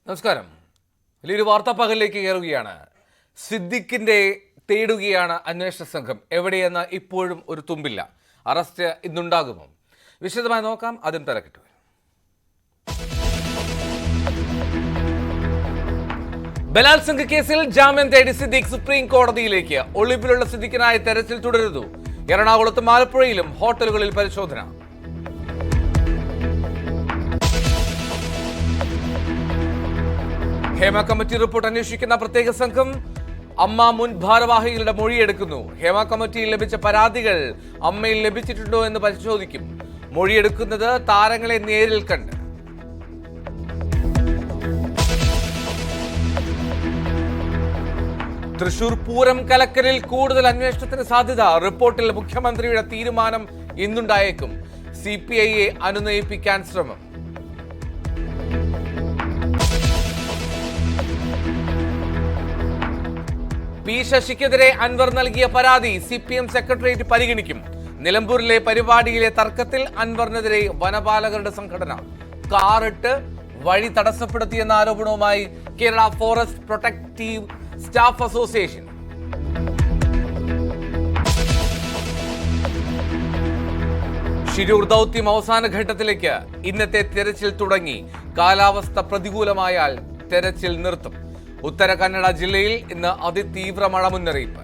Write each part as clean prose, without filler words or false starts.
നമസ്കാരം. വലിയൊരു വാർത്താ പകലിലേക്ക് കയറുകയാണ്. സിദ്ദിഖിന്റെ തേടുകയാണ് അന്വേഷണ സംഘം. എവിടെയെന്ന് ഇപ്പോഴും ഒരു തുമ്പില്ല. അറസ്റ്റ് ഇന്നുണ്ടാകുമോ? വിശദമായി നോക്കാം. ആദ്യം തലക്കെട്ട്. ബലാത്സംഗ കേസിൽ ജാമ്യം തേടി സിദ്ദിഖ് സുപ്രീം കോടതിയിലേക്ക്. ഒളിവിലുള്ള സിദ്ദിഖിനായി തെരച്ചിൽ തുടരുന്നു. എറണാകുളത്തും ആലപ്പുഴയിലും ഹോട്ടലുകളിൽ പരിശോധന. ഹേമ കമ്മിറ്റി റിപ്പോർട്ട് അന്വേഷിക്കുന്ന പ്രത്യേക സംഘം അമ്മ മുൻ ഭാരവാഹികളുടെ മൊഴിയെടുക്കുന്നു. ഹേമ കമ്മിറ്റിയിൽ ലഭിച്ച പരാതികൾ അമ്മയിൽ ലഭിച്ചിട്ടുണ്ടോ എന്ന് പരിശോധിക്കും. മൊഴിയെടുക്കുന്നത് താരങ്ങളെ നേരിൽ കണ്ട്. തൃശൂർ പൂരം കലക്കലിൽ കൂടുതൽ അന്വേഷണത്തിന് സാധ്യത. റിപ്പോർട്ടിൽ മുഖ്യമന്ത്രിയുടെ തീരുമാനം ഇന്നുണ്ടായേക്കും. CPIയെ അനുനയിപ്പിക്കാൻ ശ്രമം. പി ശശിക്കെതിരെ അൻവർ നൽകിയ പരാതി CPM സെക്രട്ടേറിയറ്റ് പരിഗണിക്കും. നിലമ്പൂരിലെ പരിപാടിയിലെ തർക്കത്തിൽ അൻവറിനെതിരെ വനപാലകരുടെ സംഘടന. കാറിട്ട് വഴി തടസ്സപ്പെടുത്തിയെന്ന ആരോപണവുമായി Kerala forest protective staff association. Shirur ദൗത്യം അവസാന ഘട്ടത്തിലേക്ക്. ഇന്നത്തെ തെരച്ചിൽ തുടങ്ങി. കാലാവസ്ഥ പ്രതികൂലമായാൽ തെരച്ചിൽ നിർത്തും. ഉത്തര കന്നഡ ജില്ലയിൽ ഇന്ന് അതിതീവ്ര മഴ മുന്നറിയിപ്പ്.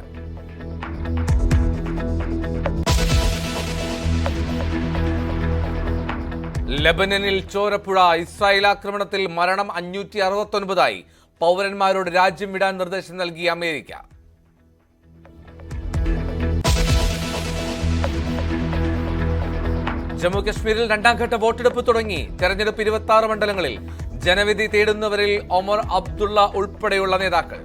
ലെബനനിൽ ചോരപ്പുഴ. ഇസ്രായേൽ ആക്രമണത്തിൽ മരണം 569. പൗരന്മാരോട് രാജ്യം വിടാൻ നിർദ്ദേശം നൽകി അമേരിക്ക. ജമ്മു കശ്മീരിൽ രണ്ടാം ഘട്ട വോട്ടെടുപ്പ് തുടങ്ങി. തെരഞ്ഞെടുപ്പ് 26 മണ്ഡലങ്ങളിൽ. ജനവിധി തേടുന്നവരിൽ ഒമർ അബ്ദുള്ള ഉൾപ്പെടെയുള്ള നേതാക്കൾ.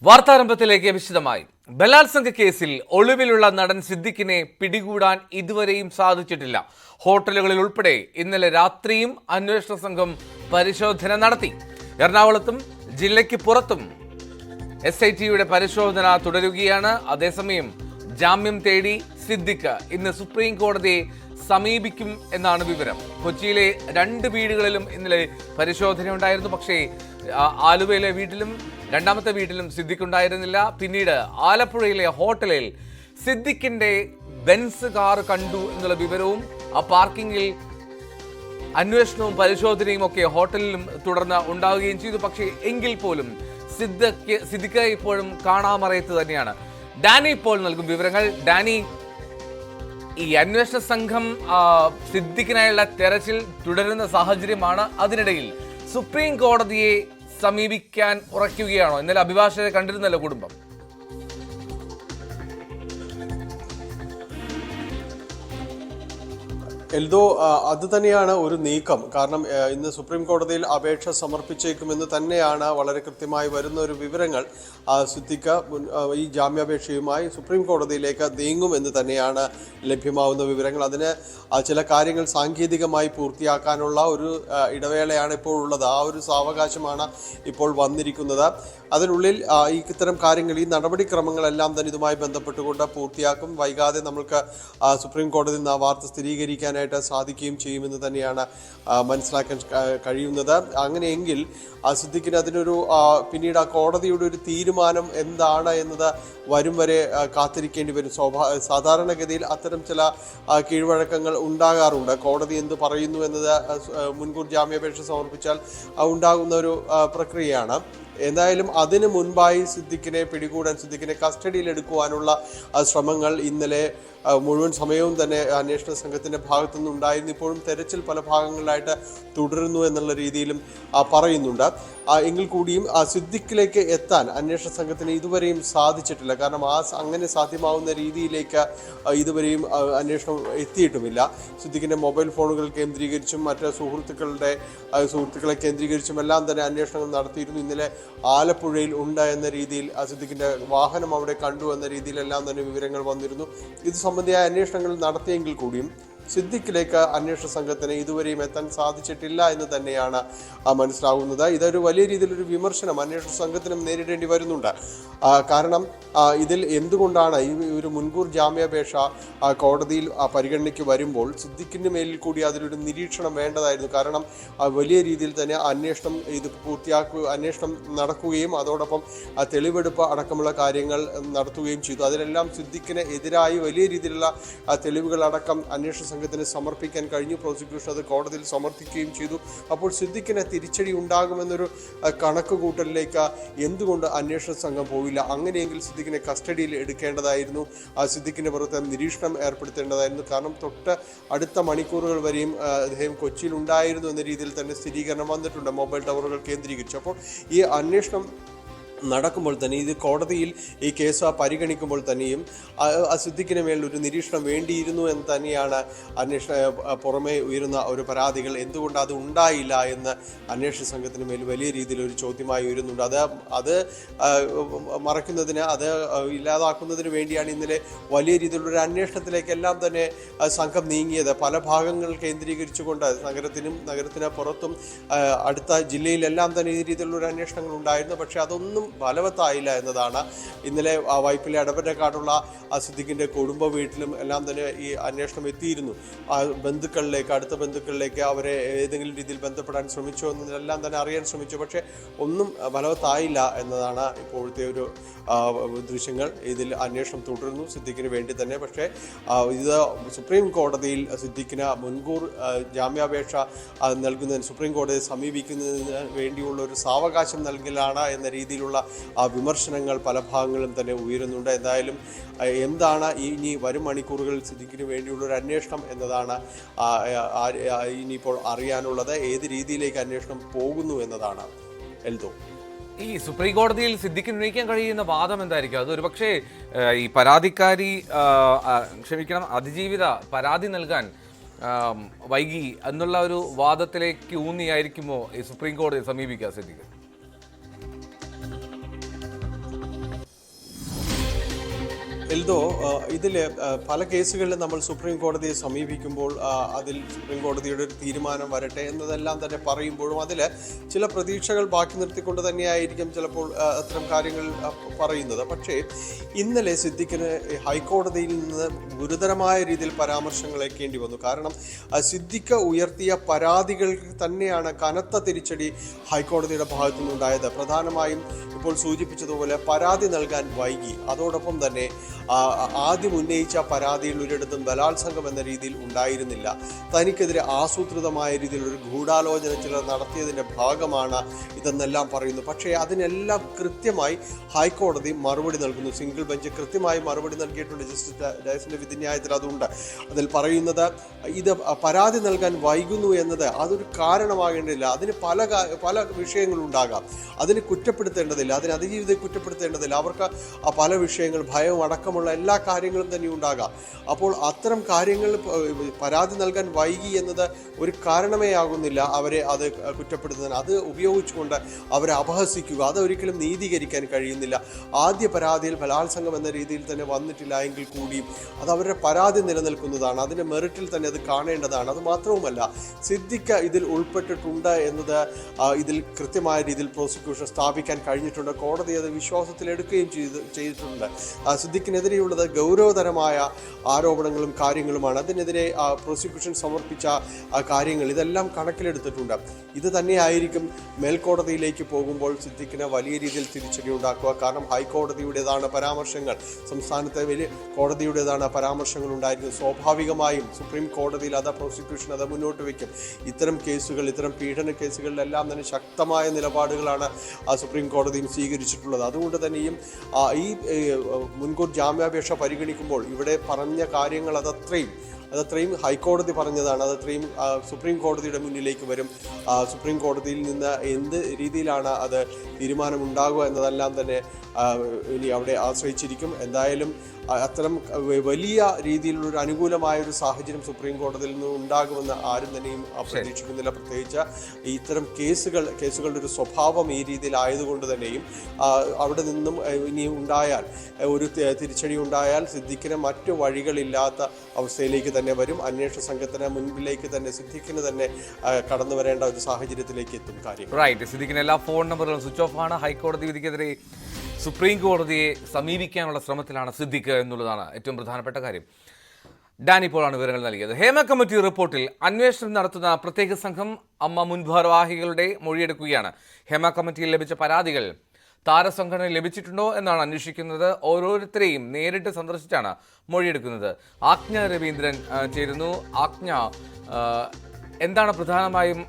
വാർത്താരംഭത്തിലേക്ക് വിശദമായി. ബലാത്സംഗ കേസിൽ ഒളിവിലുള്ള നടൻ സിദ്ദിഖിനെ പിടികൂടാൻ ഇതുവരെയും സാധിച്ചിട്ടില്ല. ഹോട്ടലുകളിൽ ഉൾപ്പെടെ ഇന്നലെ രാത്രിയും അന്വേഷണ സംഘം പരിശോധന നടത്തി. എറണാകുളത്തും ജില്ലയ്ക്ക് പുറത്തും SITയുടെ പരിശോധന തുടരുകയാണ്. അതേസമയം ജാമ്യം തേടി സിദ്ദിഖ് ഇന്ന് സുപ്രീം കോടതിയെ സമീപിക്കും എന്നാണ് വിവരം. കൊച്ചിയിലെ 2 വീടുകളിലും ഇന്നലെ പരിശോധന ഉണ്ടായിരുന്നു. പക്ഷേ ആലുവയിലെ വീട്ടിലും രണ്ടാമത്തെ വീട്ടിലും സിദ്ദിഖ് ഉണ്ടായിരുന്നില്ല. പിന്നീട് ആലപ്പുഴയിലെ ഹോട്ടലിൽ സിദ്ദിഖിന്റെ ബെൻസ് കാർ കണ്ടു എന്നുള്ള വിവരവും ആ പാർക്കിങ്ങിൽ അന്വേഷണവും പരിശോധനയും ഒക്കെ ഹോട്ടലിലും തുടർന്ന് ഉണ്ടാവുകയും ചെയ്തു. പക്ഷേ എങ്കിൽ പോലും സിദ്ദിഖ് ഇപ്പോഴും കാണാമറയത്ത് തന്നെയാണ്. ഡാനി ഇപ്പോൾ നൽകും വിവരങ്ങൾ. ഡാനി, ഈ അന്വേഷണ സംഘം സിദ്ദിഖിനായുള്ള തെരച്ചിൽ തുടരുന്ന സാഹചര്യമാണ്. അതിനിടയിൽ സുപ്രീം കോടതിയെ സമീപിക്കാൻ ഉറയ്ക്കുകയാണോ? ഇന്നലെ അഭിഭാഷകരെ കണ്ടിരുന്നല്ലോ കുടുംബം. എൽദോ, അത് തന്നെയാണ് ഒരു നീക്കം. കാരണം ഇന്ന് സുപ്രീം കോടതിയിൽ അപേക്ഷ സമർപ്പിച്ചേക്കുമെന്ന് തന്നെയാണ് വളരെ കൃത്യമായി വരുന്ന ഒരു വിവരങ്ങൾ. സിദ്ദിഖ് ഈ ജാമ്യാപേക്ഷയുമായി സുപ്രീം കോടതിയിലേക്ക് നീങ്ങുമെന്ന് തന്നെയാണ് ലഭ്യമാവുന്ന വിവരങ്ങൾ. അതിന് ചില കാര്യങ്ങൾ സാങ്കേതികമായി പൂർത്തിയാക്കാനുള്ള ഒരു ഇടവേളയാണ് ഇപ്പോൾ ഉള്ളത്. ആ ഒരു സാവകാശമാണ് ഇപ്പോൾ വന്നിരിക്കുന്നത്. അതിനുള്ളിൽ ഇത്തരം കാര്യങ്ങൾ, ഈ നടപടിക്രമങ്ങളെല്ലാം തന്നെ ഇതുമായി ബന്ധപ്പെട്ടുകൊണ്ട് പൂർത്തിയാക്കും. വൈകാതെ നമ്മൾക്ക് സുപ്രീം കോടതിയിൽ നിന്ന് ആ വാർത്ത സ്ഥിരീകരിക്കാനായിട്ട് സാധിക്കുകയും ചെയ്യുമെന്ന് തന്നെയാണ് മനസ്സിലാക്കാൻ കഴിയുന്നത്. അങ്ങനെയെങ്കിൽ സിദ്ദിഖിന് അതിനൊരു പിന്നീട് ആ കോടതിയുടെ ഒരു തീരുമാനം എന്താണ് എന്നത് വരും വരെ കാത്തിരിക്കേണ്ടി വരും. സാധാരണഗതിയിൽ അത്തരം ചില കീഴ്വഴക്കങ്ങൾ ഉണ്ടാകാറുണ്ട്. കോടതി എന്ത് പറയുന്നു എന്നത് മുൻകൂർ ജാമ്യാപേക്ഷ സമർപ്പിച്ചാൽ ഉണ്ടാകുന്ന ഒരു പ്രക്രിയയാണ്. എന്തായാലും അതിനു മുൻപായി സിദ്ദിഖിനെ പിടികൂടാൻ, സിദ്ദിഖിനെ കസ്റ്റഡിയിൽ എടുക്കുവാനുള്ള ശ്രമങ്ങൾ ഇന്നലെ മുഴുവൻ സമയവും തന്നെ അന്വേഷണ സംഘത്തിൻ്റെ ഭാഗത്തുനിന്ന് ഉണ്ടായിരുന്നു. ഇപ്പോഴും തെരച്ചിൽ പല ഭാഗങ്ങളിലായിട്ട് തുടരുന്നു എന്നുള്ള രീതിയിലും പറയുന്നുണ്ട്. എങ്കിൽ കൂടിയും സിദ്ദിഖിലേക്ക് എത്താൻ അന്വേഷണ സംഘത്തിന് ഇതുവരെയും സാധിച്ചിട്ടില്ല. കാരണം അങ്ങനെ സാധ്യമാവുന്ന രീതിയിലേക്ക് ഇതുവരെയും അന്വേഷണം എത്തിയിട്ടുമില്ല. സിദ്ദിഖിൻ്റെ മൊബൈൽ ഫോണുകൾ കേന്ദ്രീകരിച്ചും മറ്റ് സുഹൃത്തുക്കളെ കേന്ദ്രീകരിച്ചും എല്ലാം തന്നെ അന്വേഷണങ്ങൾ നടത്തിയിരുന്നു. ഇന്നലെ ആലപ്പുഴയിൽ ഉണ്ട് എന്ന രീതിയിൽ സിദ്ദിഖിൻ്റെ വാഹനം അവിടെ കണ്ടു എന്ന രീതിയിലെല്ലാം തന്നെ വിവരങ്ങൾ വന്നിരുന്നു. ഇത് സംബന്ധിയായ അന്വേഷണങ്ങൾ നടത്തിയെങ്കിൽ കൂടിയും സിദ്ദിഖിലേക്ക് അന്വേഷണ സംഘത്തിന് ഇതുവരെയും എത്താൻ സാധിച്ചിട്ടില്ല എന്ന് തന്നെയാണ് മനസ്സിലാകുന്നത്. ഇതൊരു വലിയ രീതിയിലൊരു വിമർശനം അന്വേഷണ സംഘത്തിനും നേരിടേണ്ടി വരുന്നുണ്ട്. കാരണം ഇതിൽ എന്തുകൊണ്ടാണ് ഈ ഒരു മുൻകൂർ ജാമ്യാപേക്ഷ കോടതിയിൽ പരിഗണനയ്ക്ക് വരുമ്പോൾ സിദ്ദിഖിന് മേലിൽ കൂടി അതിലൊരു നിരീക്ഷണം വേണ്ടതായിരുന്നു. കാരണം വലിയ രീതിയിൽ തന്നെ അന്വേഷണം അന്വേഷണം നടക്കുകയും അതോടൊപ്പം തെളിവെടുപ്പ് അടക്കമുള്ള കാര്യങ്ങൾ നടത്തുകയും ചെയ്തു. അതിലെല്ലാം സിദ്ദിഖിന് എതിരായി വലിയ രീതിയിലുള്ള തെളിവുകളടക്കം അന്വേഷണ സംഘത്തിന് സമർപ്പിക്കാൻ കഴിഞ്ഞു. പ്രോസിക്യൂഷൻ അത് കോടതിയിൽ സമർപ്പിക്കുകയും ചെയ്തു. അപ്പോൾ സിദ്ദിഖിന് തിരിച്ചടി ഉണ്ടാകുമെന്നൊരു കണക്കുകൂട്ടലിലേക്ക് എന്തുകൊണ്ട് അന്വേഷണ സംഘം പോയില്ല? അങ്ങനെയെങ്കിൽ സിദ്ദിഖിനെ കസ്റ്റഡിയിൽ എടുക്കേണ്ടതായിരുന്നു. സിദ്ദിഖിന്റെ പുറത്ത് നിരീക്ഷണം ഏർപ്പെടുത്തേണ്ടതായിരുന്നു. കാരണം തൊട്ട് അടുത്ത മണിക്കൂറുകൾ വരെയും അദ്ദേഹം കൊച്ചിയിൽ ഉണ്ടായിരുന്നു എന്ന രീതിയിൽ തന്നെ സ്ഥിരീകരണം വന്നിട്ടുണ്ട് മൊബൈൽ ടവറുകൾ കേന്ദ്രീകരിച്ചു. അപ്പോൾ ഈ അന്വേഷണം നടക്കുമ്പോൾ തന്നെ ഇത് കോടതിയിൽ ഈ കേസ് പരിഗണിക്കുമ്പോൾ തന്നെയും സിദ്ദിഖിന് മേൽ ഒരു നിരീക്ഷണം വേണ്ടിയിരുന്നു എന്ന് തന്നെയാണ് പുറമെ ഉയരുന്ന ഒരു പരാതികൾ. എന്തുകൊണ്ട് അത് ഉണ്ടായില്ല എന്ന് അന്വേഷണ സംഘത്തിന് മേൽ വലിയ രീതിയിലൊരു ചോദ്യമായി ഉയരുന്നുണ്ട്. അത് മറയ്ക്കുന്നതിന് അത് ഇല്ലാതാക്കുന്നതിന് വേണ്ടിയാണ് ഇന്നലെ വലിയ രീതിയിലുള്ളൊരു അന്വേഷണത്തിലേക്കെല്ലാം തന്നെ സംഘം നീങ്ങിയത്. പല ഭാഗങ്ങൾ കേന്ദ്രീകരിച്ചുകൊണ്ട് നഗരത്തിന് പുറത്തും അടുത്ത ജില്ലയിലെല്ലാം തന്നെ ഈ രീതിയിലുള്ളൊരു അന്വേഷണങ്ങൾ ഉണ്ടായിരുന്നു. പക്ഷേ അതൊന്നും ഫലവത്തായില്ല എന്നതാണ്. ഇന്നലെ വൈപ്പിലെ എടപ്പറ്റക്കാടുള്ള സിദ്ദിഖിന്റെ കുടുംബ വീട്ടിലും എല്ലാം തന്നെ ഈ അന്വേഷണം എത്തിയിരുന്നു. അടുത്ത ബന്ധുക്കളിലേക്ക് അവരെ ഏതെങ്കിലും രീതിയിൽ ബന്ധപ്പെടാൻ ശ്രമിച്ചു എന്നതെല്ലാം തന്നെ അറിയാൻ ശ്രമിച്ചു. പക്ഷേ ഒന്നും ഫലവത്തായില്ല എന്നതാണ് ഇപ്പോഴത്തെ ഒരു ദൃശ്യങ്ങൾ. ഇതിൽ അന്വേഷണം തുടരുന്നു സിദ്ദിഖിന് വേണ്ടി തന്നെ. പക്ഷേ ഇത് സുപ്രീം കോടതിയിൽ സിദ്ദിഖിന് മുൻകൂർ ജാമ്യാപേക്ഷ നൽകുന്നതിന് സുപ്രീം കോടതിയെ സമീപിക്കുന്നതിന് വേണ്ടിയുള്ള ഒരു സാവകാശം നൽകലാണ് എന്ന രീതിയിലുള്ള വിമർശനങ്ങൾ പല ഭാഗങ്ങളും തന്നെ ഉയരുന്നുണ്ട്. എന്തായാലും എന്താണ് ഇനി വരും മണിക്കൂറുകളിൽ സിദ്ദിഖിന് വേണ്ടിയുള്ള ഒരു അന്വേഷണം എന്നതാണ് ഇനിയിപ്പോൾ അറിയാനുള്ളത്. ഏത് രീതിയിലേക്ക് അന്വേഷണം പോകുന്നു എന്നതാണ്. എൽദോ, ഈ സുപ്രീം കോടതിയിൽ സിദ്ദിഖിന് ഉന്നയിക്കാൻ കഴിയുന്ന വാദം എന്തായിരിക്കും? അത് ഒരുപക്ഷെ ഈ പരാതിക്കാരി അതിജീവിത പരാതി നൽകാൻ വൈകി എന്നുള്ള ഒരു വാദത്തിലേക്ക് ഊന്നിയായിരിക്കുമോ ഈ സുപ്രീം കോടതിയെ സമീപിക്കുക സിദ്ദിഖ്? എൽദോ, ഇതിൽ പല കേസുകളിലും നമ്മൾ സുപ്രീം കോടതിയെ സമീപിക്കുമ്പോൾ അതിൽ സുപ്രീം കോടതിയുടെ ഒരു തീരുമാനം വരട്ടെ എന്നതെല്ലാം തന്നെ പറയുമ്പോഴും അതിൽ ചില പ്രതീക്ഷകൾ ബാക്കി നിർത്തിക്കൊണ്ട് തന്നെയായിരിക്കും ചിലപ്പോൾ അത്തരം കാര്യങ്ങൾ പറയുന്നത്. പക്ഷേ ഇന്നലെ സിദ്ദിഖിന് ഹൈക്കോടതിയിൽ നിന്ന് ഗുരുതരമായ രീതിയിൽ പരാമർശങ്ങൾ ഏൽക്കേണ്ടി വന്നു. കാരണം സിദ്ദിഖ് ഉയർത്തിയ പരാതികൾക്ക് തന്നെയാണ് കനത്ത തിരിച്ചടി ഹൈക്കോടതിയുടെ ഭാഗത്തു നിന്നുണ്ടായത്. പ്രധാനമായും ഇപ്പോൾ സൂചിപ്പിച്ചതുപോലെ പരാതി നൽകാൻ വൈകി. അതോടൊപ്പം തന്നെ ആദ്യം ഉന്നയിച്ച പരാതിയിൽ ഒരിടത്തും ബലാത്സംഗം എന്ന രീതിയിൽ ഉണ്ടായിരുന്നില്ല. തനിക്കെതിരെ ആസൂത്രിതമായ രീതിയിൽ ഒരു ഗൂഢാലോചന ചിലർ നടത്തിയതിൻ്റെ ഭാഗമാണ് ഇതെന്നെല്ലാം പറയുന്നു. പക്ഷേ അതിനെല്ലാം കൃത്യമായി ഹൈക്കോടതി മറുപടി നൽകുന്നു. സിംഗിൾ ബെഞ്ച് കൃത്യമായി മറുപടി നൽകിയിട്ടുണ്ട്. ജസ്റ്റിസ് ഡയസിൻ്റെ വിധിന്യായത്തിൽ അതുണ്ട്. അതിൽ പറയുന്നത് ഇത് പരാതി നൽകാൻ വൈകുന്നു എന്നത് അതൊരു കാരണമാകേണ്ടതില്ല. അതിന് പല വിഷയങ്ങളുണ്ടാകാം. അതിന് കുറ്റപ്പെടുത്തേണ്ടതില്ല, അതിന് അതിജീവിതത്തെ കുറ്റപ്പെടുത്തേണ്ടതില്ല. അവർക്ക് പല വിഷയങ്ങൾ ഭയവും അടക്കമുള്ള എല്ലാ കാര്യങ്ങളും തന്നെ ഉണ്ടാകാം. അപ്പോൾ അത്തരം കാര്യങ്ങൾ പരാതി നൽകാൻ വൈകി എന്നത് ഒരു കാരണമേ ആകുന്നില്ല അവരെ അത് കുറ്റപ്പെടുത്തുന്നതിന്. അത് ഉപയോഗിച്ചുകൊണ്ട് അവരെ അപഹസിക്കുക അതൊരിക്കലും നീതീകരിക്കാൻ കഴിയുന്നില്ല. ആദ്യ പരാതിയിൽ ബലാത്സംഗം എന്ന രീതിയിൽ തന്നെ വന്നിട്ടില്ല എങ്കിൽ കൂടിയും അത് അവരുടെ പരാതി നിലനിൽക്കുന്നതാണ്. അതിൻ്റെ മെറിറ്റിൽ തന്നെ അത് കാണേണ്ടതാണ്. അത് മാത്രവുമല്ല, സിദ്ദിഖ് ഇതിൽ ഉൾപ്പെട്ടിട്ടുണ്ട് എന്നത് ഇതിൽ കൃത്യമായ രീതിയിൽ പ്രോസിക്യൂഷൻ സ്ഥാപിക്കാൻ കഴിഞ്ഞിട്ടുണ്ട്. കോടതി അത് വിശ്വാസത്തിലെടുക്കുകയും ചെയ്തിട്ടുണ്ട്. സിദ്ദിഖിനെതിരെയുള്ളത് ഗൗരവതരമായ ആരോപണങ്ങളും കാര്യങ്ങളുമാണ്. അതിനെതിരെ പ്രോസിക്യൂഷൻ സമർപ്പിച്ച കാര്യങ്ങൾ ഇതെല്ലാം കണക്കിലെടുത്തിട്ടുണ്ട്. ഇത് തന്നെയായിരിക്കും മേൽക്കോടതിയിലേക്ക് പോകുമ്പോൾ സിദ്ദിഖിന് വലിയ രീതിയിൽ തിരിച്ചടി ഉണ്ടാക്കുക. കാരണം ഹൈക്കോടതിയുടേതാണ് പരാമർശങ്ങൾ, സംസ്ഥാനത്തെ വലിയ കോടതിയുടേതാണ് പരാമർശങ്ങൾ ഉണ്ടായിരിക്കുന്നത്. സ്വാഭാവികമായും സുപ്രീം കോടതിയിൽ അത് പ്രോസിക്യൂഷൻ അത് മുന്നോട്ട് വയ്ക്കും. ഇത്തരം കേസുകൾ, ഇത്തരം പീഡന കേസുകളിലെല്ലാം തന്നെ ശക്തമായ നിലപാടുകളാണ് സുപ്രീം കോടതിയും സ്വീകരിച്ചിട്ടുള്ളത്. അതുകൊണ്ട് തന്നെയും ഈ മുൻകൂർ ജാമ്യാപേക്ഷ പരിഗണിക്കുമ്പോൾ ഇവിടെ പറഞ്ഞ കാര്യങ്ങൾ അതത്രയും ഹൈക്കോടതി പറഞ്ഞതാണ്. അതത്രയും സുപ്രീം കോടതിയുടെ മുന്നിലേക്ക് വരും. സുപ്രീം കോടതിയിൽ നിന്ന് എന്ത് രീതിയിലാണ് അത് തീരുമാനമുണ്ടാകുക എന്നതെല്ലാം തന്നെ ഇനി അവിടെ ആശ്രയിച്ചിരിക്കും. എന്തായാലും അത്തരം വലിയ രീതിയിലുള്ളൊരു അനുകൂലമായൊരു സാഹചര്യം സുപ്രീം കോടതിയിൽ നിന്ന് ഉണ്ടാകുമെന്ന് ആരും തന്നെയും പ്രതീക്ഷിക്കുന്നില്ല. പ്രത്യേകിച്ച് ഇത്തരം കേസുകളുടെ ഒരു സ്വഭാവം ഈ രീതിയിലായതുകൊണ്ട് തന്നെയും അവിടെ നിന്നും ഇനി ഉണ്ടായാൽ ഒരു തിരിച്ചടി ഉണ്ടായാൽ സിദ്ദിഖിന് മറ്റു വഴികളില്ലാത്ത അവസ്ഥയിലേക്ക് തന്നെ വരും. അന്വേഷണ സംഘത്തിന് മുൻപിലേക്ക് തന്നെ സിദ്ദിഖിന് തന്നെ കടന്നു വരേണ്ട ഒരു സാഹചര്യത്തിലേക്ക് എത്തും കാര്യം. റൈറ്റ്. സിദ്ദിഖിന് എല്ലാ ഫോൺ നമ്പറുകളും സ്വിച്ച് ഓഫ് ആണ്. ഹൈക്കോടതി വിധിക്കെതിരെ സുപ്രീം കോടതിയെ സമീപിക്കാനുള്ള ശ്രമത്തിലാണ് സിദ്ദിഖ് എന്നുള്ളതാണ് ഏറ്റവും പ്രധാനപ്പെട്ട കാര്യം. ഡാനി പോളാണ് വിവരങ്ങൾ നൽകിയത്. ഹേമ കമ്മിറ്റി റിപ്പോർട്ടിൽ അന്വേഷണം നടത്തുന്ന പ്രത്യേക സംഘം അമ്മ മുൻ ഭാരവാഹികളുടെ മൊഴിയെടുക്കുകയാണ്. ഹേമ കമ്മിറ്റിയിൽ ലഭിച്ച പരാതികൾ താരസംഘടന ലഭിച്ചിട്ടുണ്ടോ എന്നാണ് അന്വേഷിക്കുന്നത്. ഓരോരുത്തരെയും നേരിട്ട് സന്ദർശിച്ചാണ് മൊഴിയെടുക്കുന്നത്. ആജ്ഞ രവീന്ദ്രൻ ചേരുന്നു. ആജ്ഞ, എന്താണ് പ്രധാനമായും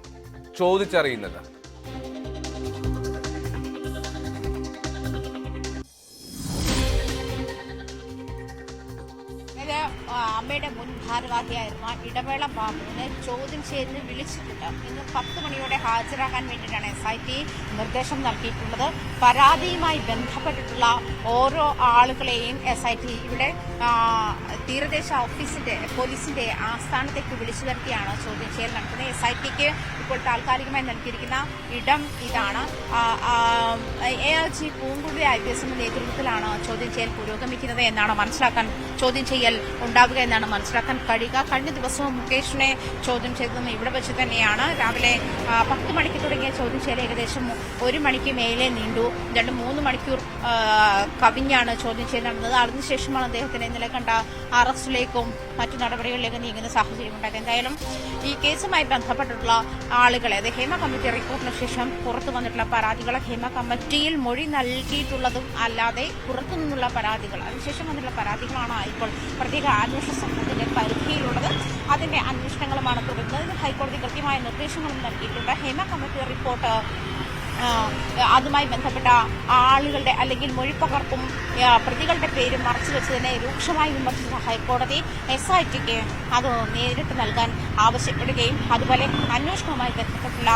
ചോദിച്ചറിയുന്നത്? അമ്മയുടെ മുൻ ഭാരവാഹിയായിരുന്ന ഇടവേള ബാബുവിനെ ചോദ്യം ചെയ്ത് വിളിച്ചിട്ടുണ്ട്. ഇന്ന് 10 മണിയോടെ ഹാജരാകാൻ വേണ്ടിയിട്ടാണ് SIT നിർദ്ദേശം നൽകിയിട്ടുള്ളത്. പരാതിയുമായി ബന്ധപ്പെട്ടിട്ടുള്ള ഓരോ ആളുകളെയും SIT ഇവിടെ തീരദേശ ഓഫീസിന്റെ പോലീസിന്റെ ആസ്ഥാനത്തേക്ക് വിളിച്ചു വരുത്തിയാണ് ചോദ്യം ചെയ്യൽ നടത്തുന്നത്. SITക്ക് ഇപ്പോൾ താൽക്കാലികമായി നൽകിയിരിക്കുന്ന ഇടം ഇതാണ്. AIG പൂങ്കുഴി IPS നേതൃത്വത്തിലാണ് ചോദ്യം ചെയ്യൽ പുരോഗമിക്കുന്നത് എന്നാണ് മനസ്സിലാക്കാൻ ചോദ്യം ചെയ്യൽ ഉണ്ടാവുക എന്നാണ് മനസ്സിലാക്കാൻ കഴിയുക. കഴിഞ്ഞ ദിവസവും മുകേഷിനെ ചോദ്യം ചെയ്തതും ഇവിടെ വെച്ച് തന്നെയാണ്. രാവിലെ 10 മണിക്ക് തുടങ്ങിയ ചോദ്യം ചെയ്യൽ ഏകദേശം 1 മണിക്ക് മേലെ നീണ്ടു. 2-3 മണിക്കൂർ കവിഞ്ഞാണ് ചോദ്യം ചെയ്യൽ നടന്നത്. അതിനുശേഷമാണ് അദ്ദേഹത്തിന് ഇന്നലെ കണ്ട അറസ്റ്റിലേക്കും മറ്റു നടപടികളിലേക്കും നീങ്ങുന്ന സാഹചര്യം ഉണ്ടായത്. എന്തായാലും ഈ കേസുമായി ബന്ധപ്പെട്ടിട്ടുള്ള ആളുകളെ, അത് ഹേമ കമ്മിറ്റി റിപ്പോർട്ടിന് ശേഷം പുറത്തു വന്നിട്ടുള്ള പരാതികൾ, ഹേമ കമ്മിറ്റിയിൽ മൊഴി നൽകിയിട്ടുള്ളതും അല്ലാതെ പുറത്തുനിന്നുള്ള പരാതികൾ, അതിനുശേഷം വന്നിട്ടുള്ള പരാതികളാണ് ഇപ്പോൾ പ്രത്യേക അന്വേഷണ സംഘത്തിന്റെ പരിധിയിലുള്ളത്. അതിന്റെ അന്വേഷണങ്ങളുമാണ് തുടരുന്നത്. ഹൈക്കോടതി കൃത്യമായ നിർദ്ദേശങ്ങളും നൽകിയിട്ടുണ്ട്. ഹേമ കമ്മിറ്റി റിപ്പോർട്ട് അതുമായി ബന്ധപ്പെട്ട ആളുകളുടെ അല്ലെങ്കിൽ മൊഴിപ്പകർപ്പും പ്രതികളുടെ പേരും മറച്ചുവെച്ചതിനെ രൂക്ഷമായി വിമർശിച്ച ഹൈക്കോടതി SITക്ക് അത് നേരിട്ട് നൽകാൻ ആവശ്യപ്പെടുകയും അതുപോലെ അന്വേഷണവുമായി ബന്ധപ്പെട്ടുള്ള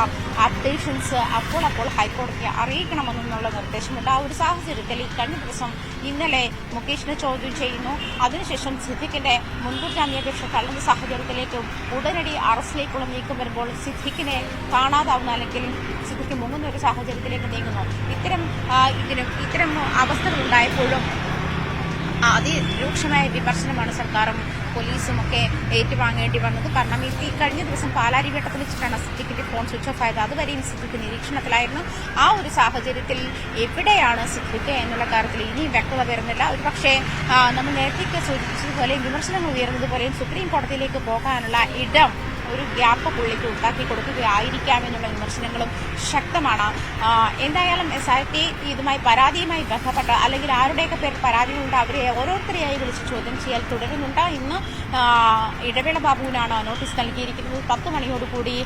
അപ്ഡേഷൻസ് അപ്പോൾ ഹൈക്കോടതിയെ അറിയിക്കണമെന്നുള്ള നിർദ്ദേശമുണ്ട്. ആ ഒരു സാഹചര്യത്തിൽ കഴിഞ്ഞ ദിവസം ഇന്നലെ മുകേഷിനെ ചോദ്യം ചെയ്യുന്നു. അതിനുശേഷം സിദ്ദിഖിന്റെ മുൻകൂർ ജാമ്യാപേക്ഷ തള്ളുന്ന സാഹചര്യത്തിലേക്കും ഉടനടി അറസ്റ്റിലേക്കുള്ള നീക്കം വരുമ്പോൾ സിദ്ദിഖിനെ കാണാതാവുന്ന അല്ലെങ്കിൽ സിദ്ദിഖ് മുങ്ങുന്ന ഒരു സാഹചര്യത്തിലേക്ക് നീങ്ങുന്നു. ഇത്തരം അവസ്ഥകൾ ഉണ്ടായപ്പോഴും അതിരൂക്ഷമായ വിമർശനമാണ് സർക്കാരും പോലീസും ഒക്കെ ഏറ്റുവാങ്ങേണ്ടി വന്നത്. കാരണം ഈ കഴിഞ്ഞ ദിവസം പാലാരിവട്ടത്തിൽ വെച്ചിട്ടാണ് സിദ്ദിഖിന്റെ ഫോൺ സ്വിച്ച് ഓഫ് ആയത്. അതുവരെയും സിദ്ദിഖ് നിരീക്ഷണത്തിലായിരുന്നു. ആ ഒരു സാഹചര്യത്തിൽ എവിടെയാണ് സിദ്ദിഖ് എന്നുള്ള കാര്യത്തിൽ ഇനിയും വ്യക്തത വരുന്നില്ല. ഒരുപക്ഷെ നമ്മൾ നേരത്തെ സൂചിപ്പിച്ചതുപോലെയും വിമർശനങ്ങൾ ഉയർന്നതുപോലെയും സുപ്രീം കോടതിയിലേക്ക് പോകാനുള്ള ഇടം ഒരു ഗ്യാപ്പ് പുള്ളിക്ക് ഉണ്ടാക്കി കൊടുക്കുകയായിരിക്കാമെന്നുള്ള വിമർശനങ്ങളും ശക്തമാണ്. എന്തായാലും SIT ഇതുമായി പരാതിയുമായി ബന്ധപ്പെട്ട് അല്ലെങ്കിൽ ആരുടെയൊക്കെ പേര് പരാതികളുണ്ട് അവരെ ഓരോരുത്തരെയായി വിളിച്ച് ചോദ്യം ചെയ്യൽ തുടരുന്നുണ്ട്. ഇന്ന് ഇടവേള ബാബുവിനാണ് നോട്ടീസ് നൽകിയിരിക്കുന്നത്. 10 മണിയോടുകൂടി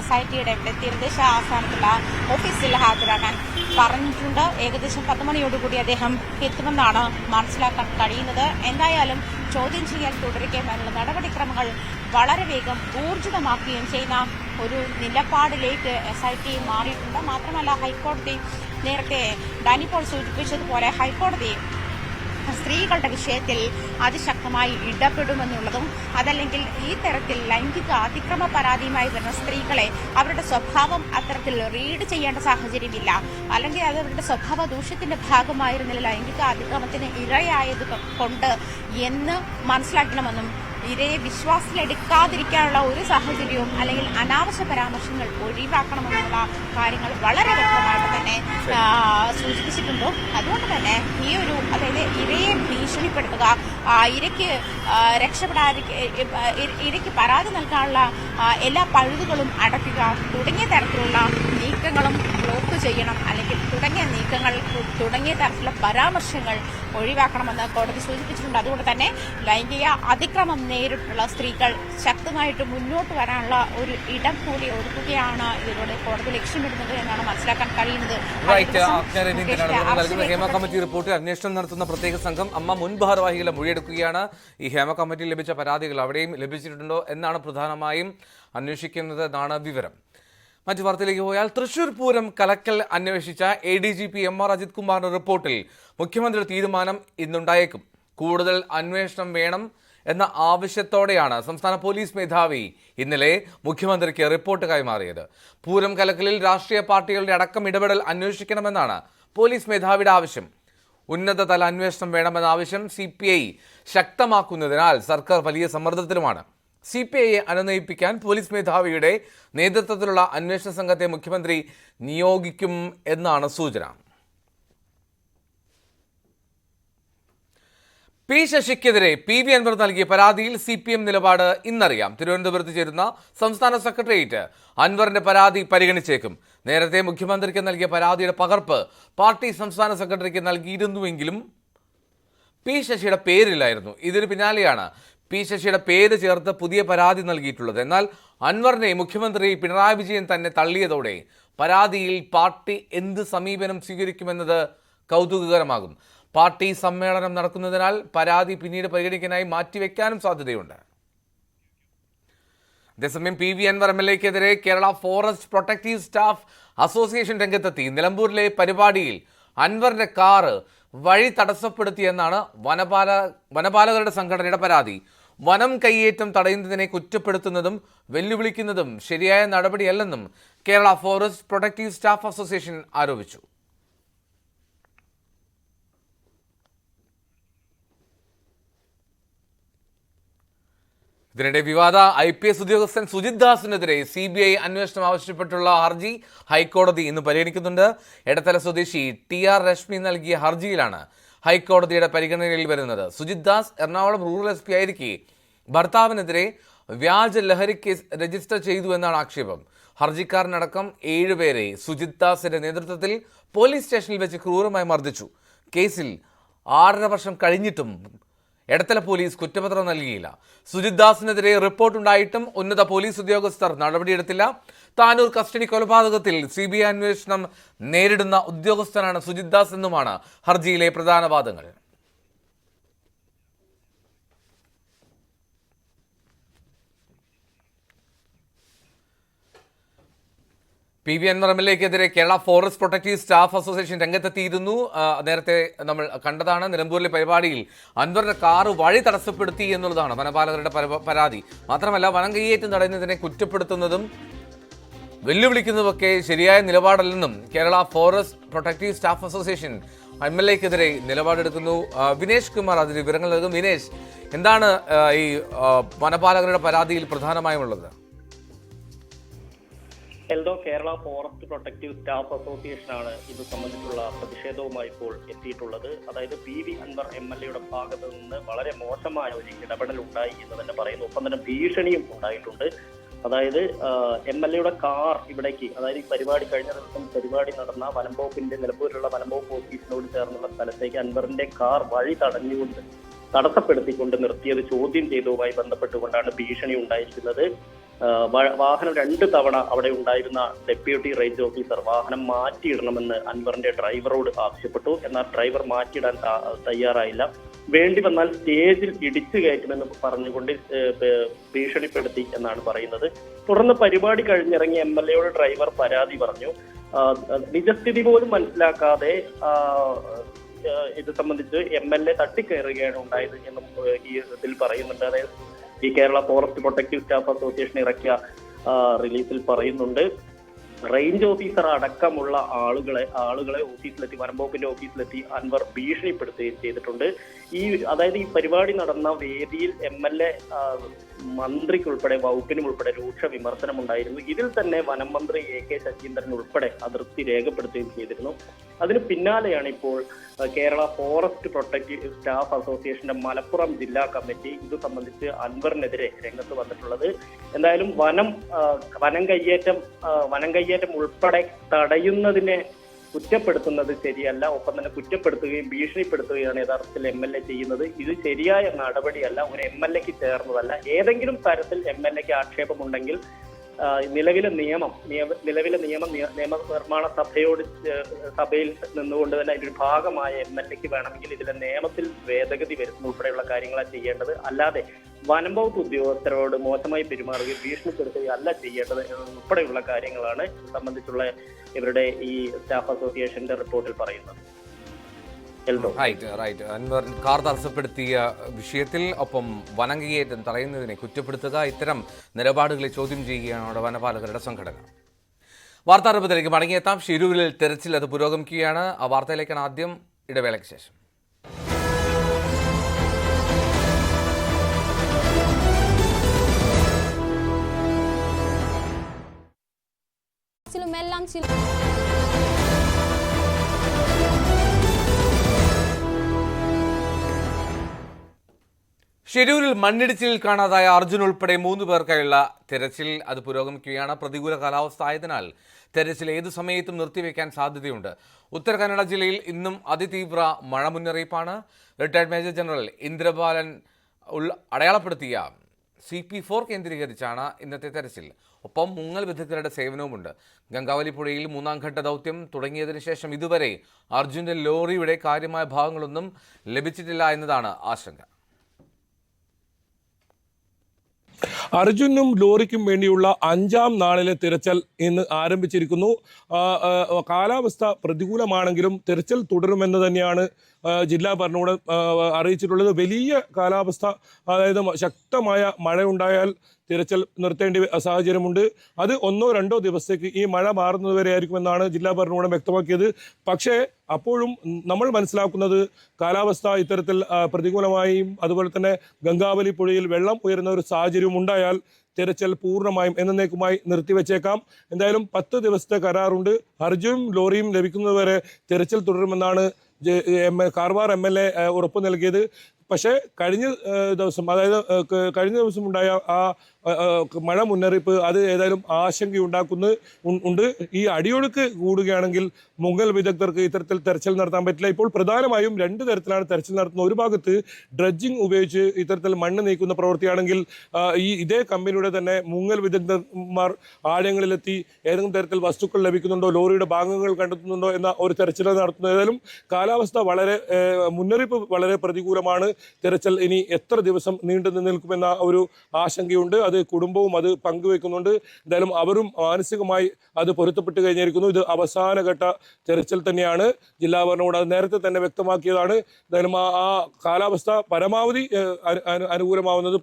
SITയുടെ തീരദേശ ആസ്ഥാനത്തുള്ള ഓഫീസിൽ ഹാജരാകാൻ പറഞ്ഞിട്ടുണ്ട്. ഏകദേശം 10 മണിയോടുകൂടി അദ്ദേഹം എത്തുമെന്നാണ് മനസ്സിലാക്കാൻ കഴിയുന്നത്. എന്തായാലും ചോദ്യം ചെയ്യാൻ തുടരുകയും അതിനുള്ള നടപടിക്രമങ്ങൾ വളരെ വേഗം ഊർജിതമാക്കുകയും ചെയ്യുന്ന ഒരു നിലപാടിലേക്ക് SIT മാറിയിട്ടുണ്ട്. മാത്രമല്ല ഹൈക്കോടതി നേരത്തെ ഡാനി പോൾ സൂചിപ്പിച്ചതുപോലെ ഹൈക്കോടതി സ്ത്രീകളുടെ വിഷയത്തിൽ അതിശക്തമായി ഇടപെടുമെന്നുള്ളതും അതല്ലെങ്കിൽ ഈ തരത്തിൽ ലൈംഗിക അതിക്രമ പരാതിയുമായി വരുന്ന സ്ത്രീകളെ അവരുടെ സ്വഭാവം അത്തരത്തിൽ റീഡ് ചെയ്യേണ്ട സാഹചര്യമില്ല, അല്ലെങ്കിൽ അത് അവരുടെ സ്വഭാവ ദൂഷ്യത്തിന്റെ ഭാഗമായിരുന്നില്ല ലൈംഗിക അതിക്രമത്തിന് ഇരയായത് കൊണ്ട് എന്ന് മനസ്സിലാക്കണമെന്നും ഇരയെ വിശ്വാസത്തിലെടുക്കാതിരിക്കാനുള്ള ഒരു സാഹചര്യവും അല്ലെങ്കിൽ അനാവശ്യ പരാമർശങ്ങൾ ഒഴിവാക്കണമെന്നുള്ള കാര്യങ്ങൾ വളരെ വ്യക്തമായിട്ട് തന്നെ സൂചിപ്പിച്ചിട്ടുണ്ട്. അതുകൊണ്ട് തന്നെ ഈ ഒരു അതായത് ഇരയെ ഭീഷണിപ്പെടുത്തുക, ഇരയ്ക്ക് ഇരയ്ക്ക് പരാതി നൽകാനുള്ള എല്ലാ പഴുതുകളും അടയ്ക്കുക തുടങ്ങിയ തരത്തിലുള്ള നീക്കങ്ങളും ബ്ലോക്ക് ചെയ്യണം, അല്ലെങ്കിൽ തുടങ്ങിയ തരത്തിലുള്ള പരാമർശങ്ങൾ ഒഴിവാക്കണമെന്ന് കോടതി സൂചിപ്പിച്ചിട്ടുണ്ട്. അതുകൊണ്ട് തന്നെ ലൈംഗിക അതിക്രമം നേരിട്ടുള്ള സ്ത്രീകൾ ശക്തമായിട്ട് മുന്നോട്ട് വരാനുള്ള ഒരു ഇടം കൂടി ഒരുക്കുകയാണ് ഇതിലൂടെ കോടതി ലക്ഷ്യമിടുന്നത് എന്നാണ് മനസ്സിലാക്കാൻ കഴിയുന്നത്. ഹേമ കമ്മിറ്റി റിപ്പോർട്ടിൽ അന്വേഷണം നടത്തുന്ന പ്രത്യേക സംഘം അമ്മ മുൻ ഭാരവാഹികളെ മൊഴിയെടുക്കുകയാണ്. ഈ ഹേമ കമ്മിറ്റിയിൽ ലഭിച്ച പരാതികൾ അവിടെയും ലഭിച്ചിട്ടുണ്ടോ എന്നാണ് പ്രധാനമായും അന്വേഷിക്കുന്നത് എന്നാണ് വിവരം. മറ്റു വാർത്തയിലേക്ക് പോയാൽ തൃശൂർ പൂരം കലക്കൽ അന്വേഷിച്ച ADGP MR അജിത് കുമാറിന്റെ റിപ്പോർട്ടിൽ മുഖ്യമന്ത്രിയുടെ തീരുമാനം ഇന്നുണ്ടായേക്കും. കൂടുതൽ അന്വേഷണം വേണം എന്ന ആവശ്യത്തോടെയാണ് സംസ്ഥാന പോലീസ് മേധാവി ഇന്നലെ മുഖ്യമന്ത്രിക്ക് റിപ്പോർട്ട് കൈമാറിയത്. പൂരം കലക്കലിൽ രാഷ്ട്രീയ പാർട്ടികളുടെ അടക്കം ഇടപെടൽ അന്വേഷിക്കണമെന്നാണ് പോലീസ് മേധാവിയുടെ ആവശ്യം. ഉന്നതതല അന്വേഷണം വേണമെന്ന ആവശ്യം CPI ശക്തമാക്കുന്നതിനാൽ സർക്കാർ വലിയ സമ്മർദ്ദത്തിലുമാണ്. CPIയെ അനുനയിപ്പിക്കാൻ പോലീസ് മേധാവിയുടെ നേതൃത്വത്തിലുള്ള അന്വേഷണ സംഘത്തെ മുഖ്യമന്ത്രി നിയോഗിക്കും എന്നാണ് സൂചന. പി ശശിക്കെതിരെ PV അൻവർ നൽകിയ പരാതിയിൽ CPM നിലപാട് ഇന്നറിയാം. തിരുവനന്തപുരത്ത് ചേരുന്ന സംസ്ഥാന സെക്രട്ടേറിയറ്റ് അൻവറിന്റെ പരാതി പരിഗണിച്ചേക്കും. നേരത്തെ മുഖ്യമന്ത്രിക്ക് നൽകിയ പരാതിയുടെ പകർപ്പ് പാർട്ടി സംസ്ഥാന സെക്രട്ടറിക്ക് നൽകിയിരുന്നുവെങ്കിലും പി ശശിയുടെ പേരില്ലായിരുന്നു. ഇതിന് പിന്നാലെയാണ് പി ശശിയുടെ പേര് ചേർത്ത് പുതിയ പരാതി നൽകിയിട്ടുള്ളത്. എന്നാൽ അൻവറിനെ മുഖ്യമന്ത്രി പിണറായി വിജയൻ തന്നെ തള്ളിയതോടെ പരാതിയിൽ പാർട്ടി എന്ത് സമീപനം സ്വീകരിക്കുമെന്നത് കൗതുകകരമാകും. പാർട്ടി സമ്മേളനം നടക്കുന്നതിനാൽ പരാതി പിന്നീട് പരിഗണിക്കാനായി മാറ്റിവെക്കാനും സാധ്യതയുണ്ട്. അതേസമയം PV അൻവർ MLAക്കെതിരെ Kerala forest protective staff association രംഗത്തെത്തി. നിലമ്പൂരിലെ പരിപാടിയിൽ അൻവറിന്റെ കാറ് വഴി തടസ്സപ്പെടുത്തിയെന്നാണ് വനപാലകരുടെ സംഘടനയുടെ പരാതി. വനം കയ്യേറ്റം തടയുന്നതിനെ കുറ്റപ്പെടുത്തുന്നതും വെല്ലുവിളിക്കുന്നതും ശരിയായ നടപടിയല്ലെന്നും Kerala forest protective staff association ആരോപിച്ചു. ഇതിനിടെ വിവാദ IPS ഉദ്യോഗസ്ഥൻ സുജിത് ദാസിനെതിരെ CBI അന്വേഷണം ആവശ്യപ്പെട്ടുള്ള ഹർജി ഹൈക്കോടതി ഇന്ന് പരിഗണിക്കുന്നുണ്ട്. എടത്തല സ്വദേശി TR രശ്മി നൽകിയ ഹർജിയിലാണ് ഹൈക്കോടതിയുടെ പരിഗണനയിൽ വരുന്നത്. സുജിത് ദാസ് എറണാകുളം റൂറൽ SP ആയിരിക്കെ ഭർത്താവിനെതിരെ വ്യാജ ലഹരി കേസ് രജിസ്റ്റർ ചെയ്തു എന്നാണ് ആക്ഷേപം. ഹർജിക്കാരനടക്കം 7 പേരെ സുജിത് ദാസിന്റെ നേതൃത്വത്തിൽ പോലീസ് സ്റ്റേഷനിൽ വെച്ച് ക്രൂരമായി മർദ്ദിച്ചു. കേസിൽ 6.5 വർഷം കഴിഞ്ഞിട്ടും എടത്തല പോലീസ് കുറ്റപത്രം നൽകിയില്ല. സുജിത് ദാസിനെതിരെ റിപ്പോർട്ടുണ്ടായിട്ടും ഉന്നത പോലീസ് ഉദ്യോഗസ്ഥർ നടപടിയെടുത്തില്ല. താനൂർ കസ്റ്റഡി കൊലപാതകത്തിൽ CBI അന്വേഷണം നേരിടുന്ന ഉദ്യോഗസ്ഥനാണ് സുജിത് ദാസ് എന്നുമാണ് ഹർജിയിലെ പ്രധാന വാദങ്ങൾ. PV അൻവർ MLAക്കെതിരെ Kerala forest protective staff association രംഗത്തെത്തിയിരുന്നു. നേരത്തെ നമ്മൾ കണ്ടതാണ്. നിലമ്പൂരിലെ പരിപാടിയിൽ അൻവറിന്റെ കാറ് വഴി തടസ്സപ്പെടുത്തി എന്നുള്ളതാണ് വനപാലകരുടെ പരാതി. മാത്രമല്ല, വനം കയ്യേറ്റം തടയുന്നതിനെ കുറ്റപ്പെടുത്തുന്നതും വെല്ലുവിളിക്കുന്നതൊക്കെ ശരിയായ നിലപാടല്ലെന്നും Kerala forest protective staff association MLAക്കെതിരെ നിലപാടെടുക്കുന്നു. വിനേഷ് കുമാർ അതിന് വിവരങ്ങൾ നൽകും. വിനേഷ്, എന്താണ് ഈ വനപാലകരുടെ പരാതിയിൽ പ്രധാനമായും ഉള്ളത്? കേരള ഫോറസ്റ്റ് പ്രൊട്ടക്റ്റീവ് സ്റ്റാഫ് അസോസിയേഷനാണ് ഇത് സംബന്ധിച്ചുള്ള പ്രതിഷേധവുമായി ഇപ്പോൾ എത്തിയിട്ടുള്ളത്. അതായത് PV അൻവർ MLAയുടെ ഭാഗത്ത് നിന്ന് വളരെ മോശമായ ഒരു ഇടപെടൽ ഉണ്ടായി എന്ന് തന്നെ പറയുന്നു. ഒപ്പം തന്നെ ഭീഷണിയും ഉണ്ടായിട്ടുണ്ട്. അതായത് MLAയുടെ കാർ ഇവിടേക്ക്, അതായത് ഈ പരിപാടി കഴിഞ്ഞ ദിവസം പരിപാടി നടന്ന വനംവകുപ്പിന്റെ നിലമ്പൂരിലുള്ള വനംവകുപ്പ് ഓഫീസിനോട് ചേർന്നുള്ള സ്ഥലത്തേക്ക് അൻവറിന്റെ കാർ വഴി തടസ്സപ്പെടുത്തിക്കൊണ്ട് നിർത്തിയത് ചോദ്യം ചെയ്തതുമായി ബന്ധപ്പെട്ടുകൊണ്ടാണ് ഭീഷണി ഉണ്ടായിരിക്കുന്നത്. വാഹനം 2 തവണ അവിടെ ഉണ്ടായിരുന്ന ഡെപ്യൂട്ടി റേഞ്ച് ഓഫീസർ വാഹനം മാറ്റിയിടണമെന്ന് അൻവറിന്റെ ഡ്രൈവറോട് ആവശ്യപ്പെട്ടു. എന്നാൽ ഡ്രൈവർ മാറ്റിയിടാൻ തയ്യാറായില്ല. വേണ്ടി വന്നാൽ സ്റ്റേജിൽ ഇടിച്ചു കയറ്റുമെന്ന് പറഞ്ഞുകൊണ്ട് ഭീഷണിപ്പെടുത്തി എന്നാണ് പറയുന്നത്. തുടർന്ന് പരിപാടി കഴിഞ്ഞിറങ്ങിയ MLAയുടെ ഡ്രൈവർ പരാതി പറഞ്ഞു. നിജസ്ഥിതി പോലും മനസ്സിലാക്കാതെ ഇത് സംബന്ധിച്ച് MLA തട്ടിക്കയറുകയാണ് ഉണ്ടായത് എന്നും ഈ ഇതിൽ പറയുന്നുണ്ട്. അതായത് ഈ Kerala forest protective staff association ഇറക്കിയ റിലീസിൽ പറയുന്നുണ്ട്. റേഞ്ച് ഓഫീസർ അടക്കമുള്ള ആളുകളെ ഓഫീസിലെത്തി, വനംവകുപ്പിന്റെ ഓഫീസിലെത്തി അൻവർ ഭീഷണിപ്പെടുത്തുകയും ചെയ്തിട്ടുണ്ട്. അതായത് ഈ പരിപാടി നടന്ന വേദിയിൽ MLA മന്ത്രിക്കുൾപ്പെടെ വകുപ്പിനും ഉൾപ്പെടെ രൂക്ഷ വിമർശനം ഉണ്ടായിരുന്നു. ഇതിൽ തന്നെ വനം മന്ത്രി AK ശശീന്ദ്രൻ ഉൾപ്പെടെ അതൃപ്തി രേഖപ്പെടുത്തുകയും ചെയ്തിരുന്നു. അതിന് പിന്നാലെയാണ് ഇപ്പോൾ കേരള ഫോറസ്റ്റ് പ്രൊട്ടക്റ്റീവ് സ്റ്റാഫ് അസോസിയേഷന്റെ മലപ്പുറം ജില്ലാ കമ്മിറ്റി ഇത് സംബന്ധിച്ച് അൻവറിനെതിരെ രംഗത്ത് വന്നിട്ടുള്ളത്. എന്തായാലും വനം കയ്യേറ്റം ഉൾപ്പെടെ തടയുന്നതിനെ കുറ്റപ്പെടുത്തുന്നത് ശരിയല്ല. ഒപ്പം തന്നെ കുറ്റപ്പെടുത്തുകയും ഭീഷണിപ്പെടുത്തുകയാണ് യഥാർത്ഥത്തിൽ MLA ചെയ്യുന്നത്. ഇത് ശരിയായ നടപടിയല്ല, ഒരു MLAക്ക് ചേർന്നതല്ല. ഏതെങ്കിലും തരത്തിൽ MLAക്ക് ആക്ഷേപമുണ്ടെങ്കിൽ നിലവിലെ നിയമനിർമ്മാണ സഭയിൽ നിന്നുകൊണ്ട് തന്നെ ഇതിന്റെ ഭാഗമായ MLAക്ക് വേണമെങ്കിൽ ഇതിലെ നിയമത്തിൽ ഭേദഗതി വരുത്തുന്ന ഉൾപ്പെടെയുള്ള കാര്യങ്ങളാണ് ചെയ്യേണ്ടത്. അല്ലാതെ വനംവകുപ്പ് ഉദ്യോഗസ്ഥരോട് മോശമായി പെരുമാറുകയും ഭീഷണിപ്പെടുത്തുകയും അല്ല ചെയ്യേണ്ടത് ഉൾപ്പെടെയുള്ള കാര്യങ്ങളാണ് സംബന്ധിച്ചുള്ള ഇവരുടെ ഈ സ്റ്റാഫ് അസോസിയേഷന്റെ റിപ്പോർട്ടിൽ പറയുന്നത്. അൻവർ കാർ തടസ്സപ്പെടുത്തിയ വിഷയത്തിൽ ഒപ്പം വനം കയ്യേറ്റം തടയുന്നതിനെ കുറ്റപ്പെടുത്തുക, ഇത്തരം നിലപാടുകളെ ചോദ്യം ചെയ്യുകയാണ് അവിടെ വനപാലകരുടെ സംഘടന. വാർത്താരൂപത്തിലേക്ക് മടങ്ങിയെത്താം. ഷിരൂരിൽ തെരച്ചിൽ അത് പുരോഗമിക്കുകയാണ്. ആ വാർത്തയിലേക്കാണ് ആദ്യം, ഇടവേളയ്ക്ക് ശേഷം. എല്ലാം ചില ഷിരൂരിൽ മണ്ണിടിച്ചിലിൽ കാണാതായ അർജുൻ ഉൾപ്പെടെ 3 പേർക്കായുള്ള തെരച്ചിൽ അത് പുരോഗമിക്കുകയാണ്. പ്രതികൂല കാലാവസ്ഥ ആയതിനാൽ തെരച്ചിൽ ഏതു സമയത്തും നിർത്തിവെക്കാൻ സാധ്യതയുണ്ട്. ഉത്തര കന്നഡ ജില്ലയിൽ ഇന്നും അതിതീവ്ര മഴ മുന്നറിയിപ്പാണ്. റിട്ടയർഡ് മേജർ ജനറൽ ഇന്ദ്രബാലൻ അടയാളപ്പെടുത്തിയ CP4 കേന്ദ്രീകരിച്ചാണ് ഇന്നത്തെ തെരച്ചിൽ. ഒപ്പം മുങ്ങൽ വിദഗ്ധരുടെ സേവനവുമുണ്ട്. ഗംഗാവലി പുഴയിൽ 3ാം ഘട്ട ദൗത്യം തുടങ്ങിയതിനു ശേഷം ഇതുവരെ അർജുന്റെ ലോറിയുടെ കാര്യമായ ഭാഗങ്ങളൊന്നും ലഭിച്ചിട്ടില്ല എന്നതാണ് ആശങ്ക. അർജുനും ലോറിക്കും വേണ്ടിയുള്ള 5ാം നാളിലെ തിരച്ചിൽ ഇന്ന് ആരംഭിച്ചിരിക്കുന്നു. കാലാവസ്ഥ പ്രതികൂലമാണെങ്കിലും തിരച്ചിൽ തുടരുമെന്ന് തന്നെയാണ് ജില്ലാ ഭരണകൂടം അറിയിച്ചിട്ടുള്ളത്. വലിയ കാലാവസ്ഥ, അതായത് ശക്തമായ മഴയുണ്ടായാൽ തിരച്ചിൽ നിർത്തേണ്ട സാഹചര്യമുണ്ട്. അത് 1-2 ദിവസത്തേക്ക് ഈ മഴ മാറുന്നതുവരെ ആയിരിക്കുമെന്നാണ് ജില്ലാ ഭരണകൂടം വ്യക്തമാക്കിയത്. പക്ഷേ അപ്പോഴും നമ്മൾ മനസ്സിലാക്കുന്നത് കാലാവസ്ഥ ഇത്തരത്തിൽ പ്രതികൂലമായും അതുപോലെ തന്നെ ഗംഗാവലി പുഴയിൽ വെള്ളം ഉയരുന്ന ഒരു സാഹചര്യം ഉണ്ടായാൽ തിരച്ചിൽ പൂർണ്ണമായും എന്നേക്കുമായി നിർത്തിവെച്ചേക്കാം. എന്തായാലും 10 ദിവസത്തെ കരാറുണ്ട്. അർജുനും ലോറിയും ലഭിക്കുന്നതുവരെ തിരച്ചിൽ തുടരുമെന്നാണ് കാർവാർ MLA ഉറപ്പ് നൽകിയത്. പക്ഷേ കഴിഞ്ഞ ദിവസം ഉണ്ടായ ആ മഴ മുന്നറിയിപ്പ് അത് ഏതായാലും ആശങ്കയുണ്ടാക്കുന്നുണ്ട്. ഈ അടിയൊഴുക്ക് കൂടുകയാണെങ്കിൽ മുങ്ങൽ വിദഗ്ധർക്ക് ഇത്തരത്തിൽ തെരച്ചിൽ നടത്താൻ പറ്റില്ല. ഇപ്പോൾ പ്രധാനമായും 2 തരത്തിലാണ് തെരച്ചിൽ നടത്തുന്നത്. ഒരു ഭാഗത്ത് ഡ്രഡ്ജിങ് ഉപയോഗിച്ച് ഇത്തരത്തിൽ മണ്ണ് നീക്കുന്ന പ്രവൃത്തിയാണെങ്കിൽ ഇതേ കമ്പനിയുടെ തന്നെ മുങ്ങൽ വിദഗ്ധന്മാർ ആഴങ്ങളിലെത്തി ഏതെങ്കിലും തരത്തിൽ വസ്തുക്കൾ ലഭിക്കുന്നുണ്ടോ, ലോറിയുടെ ഭാഗങ്ങൾ കണ്ടെത്തുന്നുണ്ടോ എന്ന ഒരു തെരച്ചിൽ നടത്തുന്നത്. ഏതായാലും കാലാവസ്ഥ മുന്നറിയിപ്പ് വളരെ പ്രതികൂലമാണ്. തെരച്ചിൽ ഇനി എത്ര ദിവസം നീണ്ടു നിൽക്കുമെന്ന ഒരു ആശങ്കയുണ്ട്. അത് കുടുംബവും അത് പങ്കുവെക്കുന്നുണ്ട്. എന്തായാലും അവരും മാനസികമായി അത് പൊരുത്തപ്പെട്ട് കഴിഞ്ഞിരിക്കുന്നു. ഇത് അവസാനഘട്ട തെരച്ചിൽ തന്നെയാണ്. ജില്ലാ ഭരണകൂടം അത് നേരത്തെ തന്നെ വ്യക്തമാക്കിയതാണ്. എന്തായാലും ആ കാലാവസ്ഥ പരമാവധി അനുകൂലമാവുന്നത്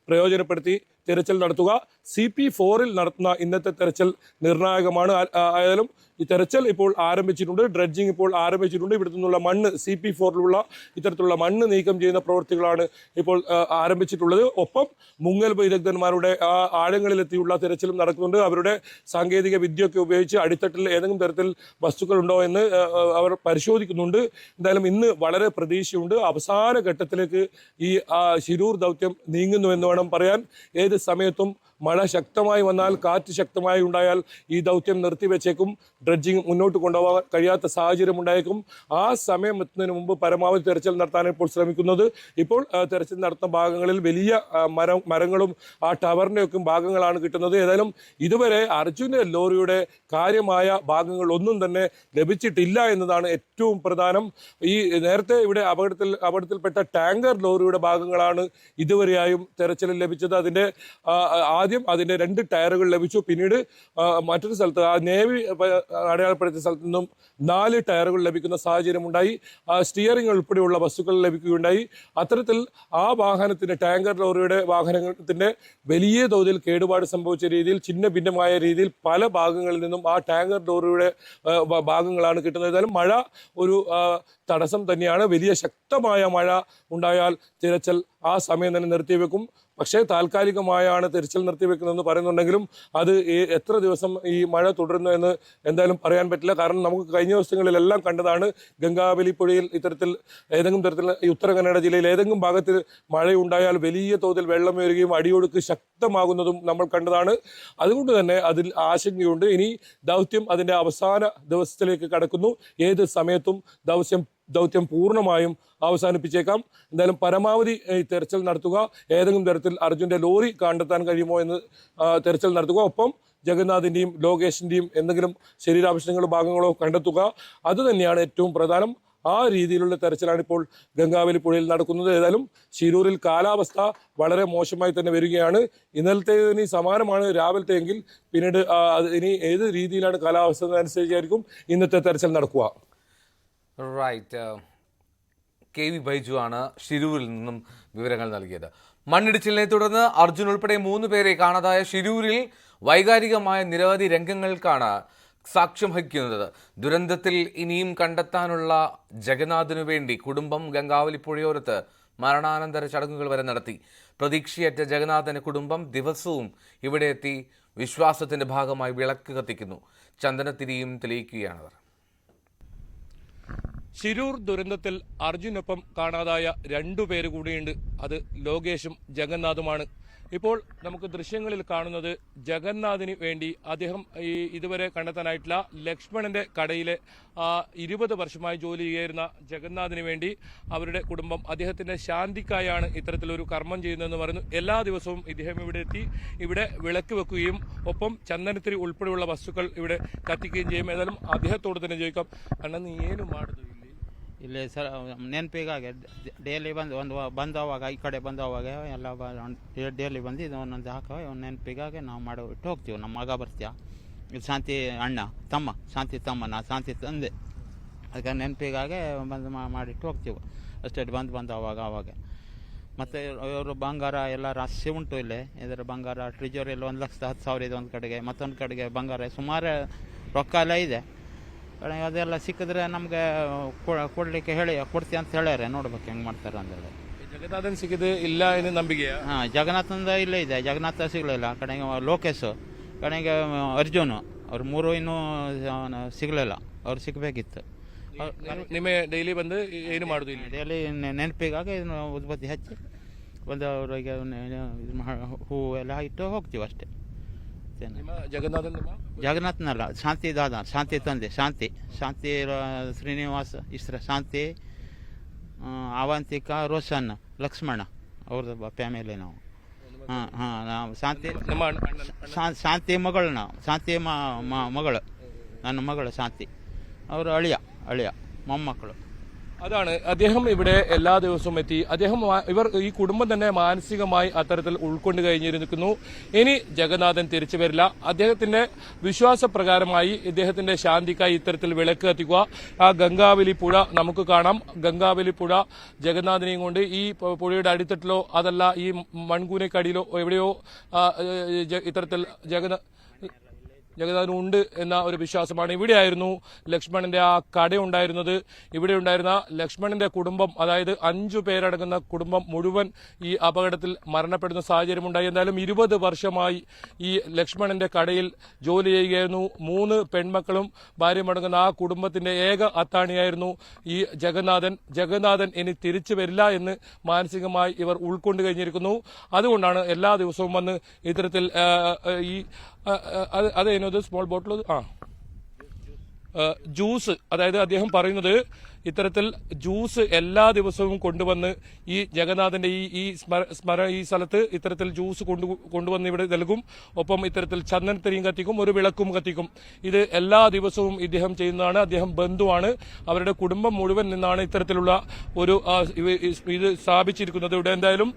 പ്രയോജനപ്പെടുത്തി തെരച്ചിൽ നടത്തുക. CP4-ൽ നടത്തുന്ന ഇന്നത്തെ തെരച്ചിൽ നിർണായകമാണ്. ആയാലും ഈ തെരച്ചിൽ ഇപ്പോൾ ആരംഭിച്ചിട്ടുണ്ട്. ഡ്രഡ്ജിങ് ഇപ്പോൾ ആരംഭിച്ചിട്ടുണ്ട്. ഇവിടെ നിന്നുള്ള മണ്ണ് CP4-ലുള്ള ഇത്തരത്തിലുള്ള മണ്ണ് നീക്കം ചെയ്യുന്ന പ്രവൃത്തികളാണ് ഇപ്പോൾ ആരംഭിച്ചിട്ടുള്ളത്. ഒപ്പം മുങ്ങൽ വിദഗ്ധന്മാരുടെ ആഴങ്ങളിലെത്തിയുള്ള തെരച്ചിലും നടക്കുന്നുണ്ട്. അവരുടെ സാങ്കേതിക വിദ്യയൊക്കെ ഉപയോഗിച്ച് അടിത്തട്ടിൽ ഏതെങ്കിലും തരത്തിൽ വസ്തുക്കളുണ്ടോ എന്ന് അവർ പരിശോധിക്കുന്നുണ്ട്. എന്തായാലും ഇന്ന് വളരെ പ്രതീക്ഷയുണ്ട്. അവസാന ഘട്ടത്തിലേക്ക് ഈ ശിരൂർ ദൗത്യം നീങ്ങുന്നുവെന്ന് വേണം പറയാൻ. ഏത് സമയത്തും മഴ ശക്തമായി വന്നാൽ, കാറ്റ് ശക്തമായി ഉണ്ടായാൽ ഈ ദൗത്യം നിർത്തിവെച്ചേക്കും. ഡ്രഡ്ജിങ് മുന്നോട്ട് കൊണ്ടുപോകാൻ കഴിയാത്ത സാഹചര്യം ഉണ്ടായേക്കും. ആ സമയം എത്തുന്നതിന് മുമ്പ് പരമാവധി തെരച്ചിൽ നടത്താൻ ഇപ്പോൾ ശ്രമിക്കുന്നത്. ഇപ്പോൾ തെരച്ചിൽ നടത്തുന്ന ഭാഗങ്ങളിൽ വലിയ മരങ്ങളും ആ ടവറിൻ്റെയൊക്കെ ഭാഗങ്ങളാണ് കിട്ടുന്നത്. ഏതായാലും ഇതുവരെ അർജുൻ്റെ ലോറിയുടെ കാര്യമായ ഭാഗങ്ങൾ ഒന്നും തന്നെ ലഭിച്ചിട്ടില്ല എന്നതാണ് ഏറ്റവും പ്രധാനം. ഈ നേരത്തെ ഇവിടെ അപകടത്തിൽപ്പെട്ട ടാങ്കർ ലോറിയുടെ ഭാഗങ്ങളാണ് ഇതുവരെയായും തെരച്ചിലിൽ ലഭിച്ചത്. ആദ്യം അതിൻ്റെ 2 ടയറുകൾ ലഭിച്ചു. പിന്നീട് മറ്റൊരു സ്ഥലത്ത് നേവി അടയാളപ്പെടുത്തിയ സ്ഥലത്ത് നിന്നും 4 ടയറുകൾ ലഭിക്കുന്ന സാഹചര്യം ഉണ്ടായി. സ്റ്റിയറിംഗ് ഉൾപ്പെടെയുള്ള വസ്തുക്കൾ ലഭിക്കുകയുണ്ടായി. അത്തരത്തിൽ ആ വാഹനത്തിൻ്റെ ടാങ്കർ ലോറിയുടെ വാഹനത്തിൻ്റെ വലിയ തോതിൽ കേടുപാട് സംഭവിച്ച രീതിയിൽ ഛിന്ന ഭിന്നമായ രീതിയിൽ പല ഭാഗങ്ങളിൽ നിന്നും ആ ടാങ്കർ ലോറിയുടെ ഭാഗങ്ങളാണ് കിട്ടുന്നത്. ഏതായാലും മഴ ഒരു തടസ്സം തന്നെയാണ്. വലിയ ശക്തമായ മഴ ഉണ്ടായാൽ തിരച്ചിൽ ആ സമയം തന്നെ നിർത്തിവെക്കും. പക്ഷേ താൽക്കാലികമായാണ് തിരച്ചിൽ നിർത്തിവെക്കുന്നതെന്ന് പറയുന്നുണ്ടെങ്കിലും അത് എത്ര ദിവസം ഈ മഴ തുടരുന്നു എന്ന് എന്തായാലും പറയാൻ പറ്റില്ല. കാരണം നമുക്ക് കഴിഞ്ഞ ദിവസങ്ങളിലെല്ലാം കണ്ടതാണ് ഗംഗാവലി പുഴയിൽ ഇത്തരത്തിൽ ഏതെങ്കിലും തരത്തിൽ ഉത്തര കന്നഡ ജില്ലയിൽ ഏതെങ്കിലും ഭാഗത്ത് മഴയുണ്ടായാൽ വലിയ തോതിൽ വെള്ളം ഉയരുകയും അടിയൊഴുക്ക് ശക്തമാകുന്നതും നമ്മൾ കണ്ടതാണ്. അതുകൊണ്ട് തന്നെ അതിൽ ആശങ്കയുണ്ട്. ഇനി ദൗത്യം അതിൻ്റെ അവസാന ദിവസത്തിലേക്ക് കടക്കുന്നു. ഏത് സമയത്തും ദൗത്യം പൂർണ്ണമായും അവസാനിപ്പിച്ചേക്കാം. എന്തായാലും പരമാവധി തെരച്ചിൽ നടത്തുക. ഏതെങ്കിലും തരത്തിൽ അർജുൻ്റെ ലോറി കണ്ടെത്താൻ കഴിയുമോ എന്ന് തെരച്ചിൽ നടത്തുക. ഒപ്പം ജഗന്നാഥിൻ്റെയും ലോകേഷിൻ്റെയും എന്തെങ്കിലും ശരീരാവശിഷ്ടങ്ങളോ ഭാഗങ്ങളോ കണ്ടെത്തുക. അതുതന്നെയാണ് ഏറ്റവും പ്രധാനം. ആ രീതിയിലുള്ള തെരച്ചിലാണ് ഇപ്പോൾ ഗംഗാവലി പുഴയിൽ നടക്കുന്നത്. ഏതായാലും ശിരൂരിൽ കാലാവസ്ഥ വളരെ മോശമായി തന്നെ വരികയാണ്. ഇന്നലത്തേതിന് സമാനമാണ് രാവിലത്തെ എങ്കിൽ പിന്നീട് ഇനി ഏത് രീതിയിലാണ് കാലാവസ്ഥ അനുസരിച്ചായിരിക്കും ഇന്നത്തെ തെരച്ചിൽ നടക്കുക. റൈറ്റ്. KV ബൈജു ആണ് ഷിരൂരിൽ നിന്നും വിവരങ്ങൾ നൽകിയത്. മണ്ണിടിച്ചിലിനെ തുടർന്ന് അർജുൻ ഉൾപ്പെടെ 3 പേരെ കാണാതായ ഷിരൂരിൽ വൈകാരികമായ നിരവധി രംഗങ്ങൾക്കാണ് സാക്ഷ്യം വഹിക്കുന്നത്. ദുരന്തത്തിൽ ഇനിയും കണ്ടെത്താനുള്ള ജഗന്നാഥിനു വേണ്ടി കുടുംബം ഗംഗാവലി പുഴയോരത്ത് മരണാനന്തര ചടങ്ങുകൾ വരെ നടത്തി. പ്രതീക്ഷയറ്റ ജഗന്നാഥന്റെ കുടുംബം ദിവസവും ഇവിടെ എത്തി വിശ്വാസത്തിന്റെ ഭാഗമായി വിളക്ക് കത്തിക്കുന്നു. ചന്ദനത്തിരിയും തെളിയിക്കുകയാണവർ. ശിരൂർ ദുരന്തത്തിൽ അർജുനൊപ്പം കാണാതായ 2 പേര് കൂടിയുണ്ട്. അത് ലോകേഷും ജഗന്നാഥുമാണ്. ഇപ്പോൾ നമുക്ക് ദൃശ്യങ്ങളിൽ കാണുന്നത് ജഗന്നാഥിന് വേണ്ടി അദ്ദേഹം ഇതുവരെ കണ്ടെത്താനായിട്ടില്ല ലക്ഷ്മണന്റെ കടയിലെ 20 വർഷമായി ജോലി ചെയ്യായിരുന്ന ജഗന്നാഥിന് വേണ്ടി അവരുടെ കുടുംബം അദ്ദേഹത്തിന്റെ ശാന്തിക്കായാണ് ഇത്തരത്തിലൊരു കർമ്മം ചെയ്യുന്നതെന്ന് പറയുന്നു. എല്ലാ ദിവസവും ഇദ്ദേഹം ഇവിടെ എത്തി ഇവിടെ വിളക്ക് വെക്കുകയും ഒപ്പം ചന്ദനത്തിരി ഉൾപ്പെടെയുള്ള വസ്തുക്കൾ ഇവിടെ കത്തിക്കുകയും ചെയ്യും. ഏതായാലും അദ്ദേഹത്തോട് തന്നെ ചോദിക്കാം, അണ്ണ നീ ಏನು ಮಾಡುದು ಇಲ್ಲಿ ಸರ್ ನೆನಪಿಗಾಗಿ ಡೈಲಿ ಬಂದವಾಗ ಈ ಕಡೆ ಬಂದವಾಗ ಎಲ್ಲ ಡೈಲಿ ಬಂದು ಇದು ಒಂದೊಂದು ಹಾಕೋ ನೆನಪಿಗಾಗಿ ನಾವು ಮಾಡೋ ಇಟ್ಟು ಹೋಗ್ತೀವಿ. ನಮ್ಮ ಮಗ ಬರ್ತೀಯ, ಇದು ಶಾಂತಿ ಅಣ್ಣ ತಮ್ಮ, ಶಾಂತಿ ತಮ್ಮ, ನಾ ಶಾಂತಿ ತಂದೆ, ಅದಕ್ಕೆ ನೆನಪಿಗಾಗಿ ಬಂದು ಮಾಡಿಟ್ಟು ಹೋಗ್ತೀವಿ ಅಷ್ಟೇ. ಬಂದು ಅವಾಗ ಮತ್ತು ಇವರು ಬಂಗಾರ ಎಲ್ಲ ರಾಶಿ ಉಂಟು ಇಲ್ಲಿ. ಇದರ ಬಂಗಾರ ಟ್ರಿಜೋರಿಯಲ್ಲಿ 1,10,000 ಇದೆ ಒಂದು ಕಡೆಗೆ, ಮತ್ತೊಂದು ಕಡೆಗೆ ಬಂಗಾರ ಸುಮಾರು ರೊಕ್ಕ ಎಲ್ಲ ಇದೆ. ಅದೆಲ್ಲ ಸಿಕ್ಕಿದ್ರೆ ನಮಗೆ ಕೊಡಲಿಕ್ಕೆ ಕೊಡ್ತೀವಿ ಅಂತ ಹೇಳ್ಯಾರೆ. ನೋಡ್ಬೇಕು ಹೆಂಗೆ ಮಾಡ್ತಾರೆ ಅಂತೇಳಿ. ಜಗನ್ನಾಥನ್ ಸಿಕ್ಕಿದೆ ಇಲ್ಲ ಏನು ನಂಬಿಕೆ? ಹಾಂ, ಜಗನ್ನಾಥಂದ ಇಲ್ಲೇ ಇದೆ. ಜಗನ್ನಾಥ ಸಿಗಲಿಲ್ಲ. ಕಡೆಗೆ ಲೋಕೇಶು, ಕಡೆಗೆ ಅರ್ಜುನು, ಅವ್ರು 3 ಇನ್ನೂ ಸಿಗಲಿಲ್ಲ. ಅವ್ರು ಸಿಗಬೇಕಿತ್ತು. ನಿಮ್ಮ ಡೈಲಿ ಬಂದು ಏನು ಮಾಡೋದು ಇಲ್ಲಿ? ಡೈಲಿ ನೆನಪಿಗಾಗಿ ಉದ್ಬತ್ತಿ ಹಚ್ಚಿ ಒಂದು ಅವರಿಗೆ ಹೂ ಎಲ್ಲ ಇಟ್ಟು ಹೋಗ್ತೀವಿ ಅಷ್ಟೇ. ಜಗನ್ನಾಥನಲ್ಲ, ಶಾಂತಿ ದಾದ, ಶಾಂತಿ ತಂದೆ, ಶಾಂತಿ ಶ್ರೀನಿವಾಸ ಇಸ್ರ, ಶಾಂತಿ ಅವಂತಿಕಾ, ರೋಷನ್, ಲಕ್ಷ್ಮಣ ಅವ್ರದ್ದು ಫ್ಯಾಮಿಲಿ ನಾವು. ನಾವು ಶಾಂತಿ ಮಗಳು, ನಾವು ಶಾಂತಿ ಮಗಳು, ನನ್ನ ಮಗಳು ಶಾಂತಿ, ಅವರು ಅಳಿಯ ಮೊಮ್ಮಕ್ಕಳು. അതാണ് അദ്ദേഹം ഇവിടെ എല്ലാ ദിവസവും എത്തി. ഇവർ ഈ കുടുംബം തന്നെ മാനസികമായി അത്തരത്തിൽ ഉൾക്കൊണ്ട് കഴിഞ്ഞിരിക്കുന്നു. ഇനി ജഗന്നാഥൻ തിരിച്ചു വരില്ല. അദ്ദേഹത്തിന്റെ വിശ്വാസപ്രകാരമായി ഇദ്ദേഹത്തിന്റെ ശാന്തിക്കായി ഇത്തരത്തിൽ വിളക്ക് കത്തിക്കുക. ആ ഗംഗാവലി പുഴ നമുക്ക് കാണാം. ഗംഗാവലി പുഴ ജഗന്നാഥനെയും കൊണ്ട് ഈ പുഴയുടെ അടിത്തട്ടിലോ അതല്ല ഈ മൺകൂനക്കടിയിലോ എവിടെയോ ഇത്തരത്തിൽ ജഗന്നാഥൻ ഉണ്ട് എന്ന ഒരു വിശ്വാസമാണ്. ഇവിടെയായിരുന്നു ലക്ഷ്മണന്റെ ആ കടയുണ്ടായിരുന്നത്. ഇവിടെ ഉണ്ടായിരുന്ന ലക്ഷ്മണന്റെ കുടുംബം, അതായത് 5 പേരടങ്ങുന്ന കുടുംബം മുഴുവൻ ഈ അപകടത്തിൽ മരണപ്പെടുന്ന സാഹചര്യമുണ്ടായി. എന്തായാലും 20 വർഷമായി ഈ ലക്ഷ്മണന്റെ കടയിൽ ജോലി ചെയ്യുകയായിരുന്നു. 3 പെൺമക്കളും ഭാര്യയുമടങ്ങുന്ന ആ കുടുംബത്തിന്റെ ഏക അത്താണിയായിരുന്നു ഈ ജഗന്നാഥൻ ഇനി തിരിച്ചു വരില്ല എന്ന് മാനസികമായി ഇവർ ഉൾക്കൊണ്ട് കഴിഞ്ഞിരിക്കുന്നു. അതുകൊണ്ടാണ് എല്ലാ ദിവസവും വന്ന് ഇത്തരത്തിൽ ഈ അതേനത് സ്മോൾ ബോട്ടിൽ ജ്യൂസ്, അതായത് അദ്ദേഹം പറയുന്നത് ഇത്തരത്തിൽ ജ്യൂസ് എല്ലാ ദിവസവും കൊണ്ടുവന്ന് ഈ ജഗന്നാഥന്റെ ഈ സ്ഥലത്ത് ഇത്തരത്തിൽ ജ്യൂസ് കൊണ്ടുവന്ന് ഇവിടെ നൽകും. ഒപ്പം ഇത്തരത്തിൽ ചന്ദനത്തിരിയും കത്തിക്കും, ഒരു വിളക്കും കത്തിക്കും. ഇത് എല്ലാ ദിവസവും ഇദ്ദേഹം ചെയ്യുന്നതാണ്. അദ്ദേഹം ബന്ധുവാണ്. അവരുടെ കുടുംബം മുഴുവൻ നിന്നാണ് ഇത്തരത്തിലുള്ള ഒരു ഇത് സ്ഥാപിച്ചിരിക്കുന്നത്. ഇവിടെ എന്തായാലും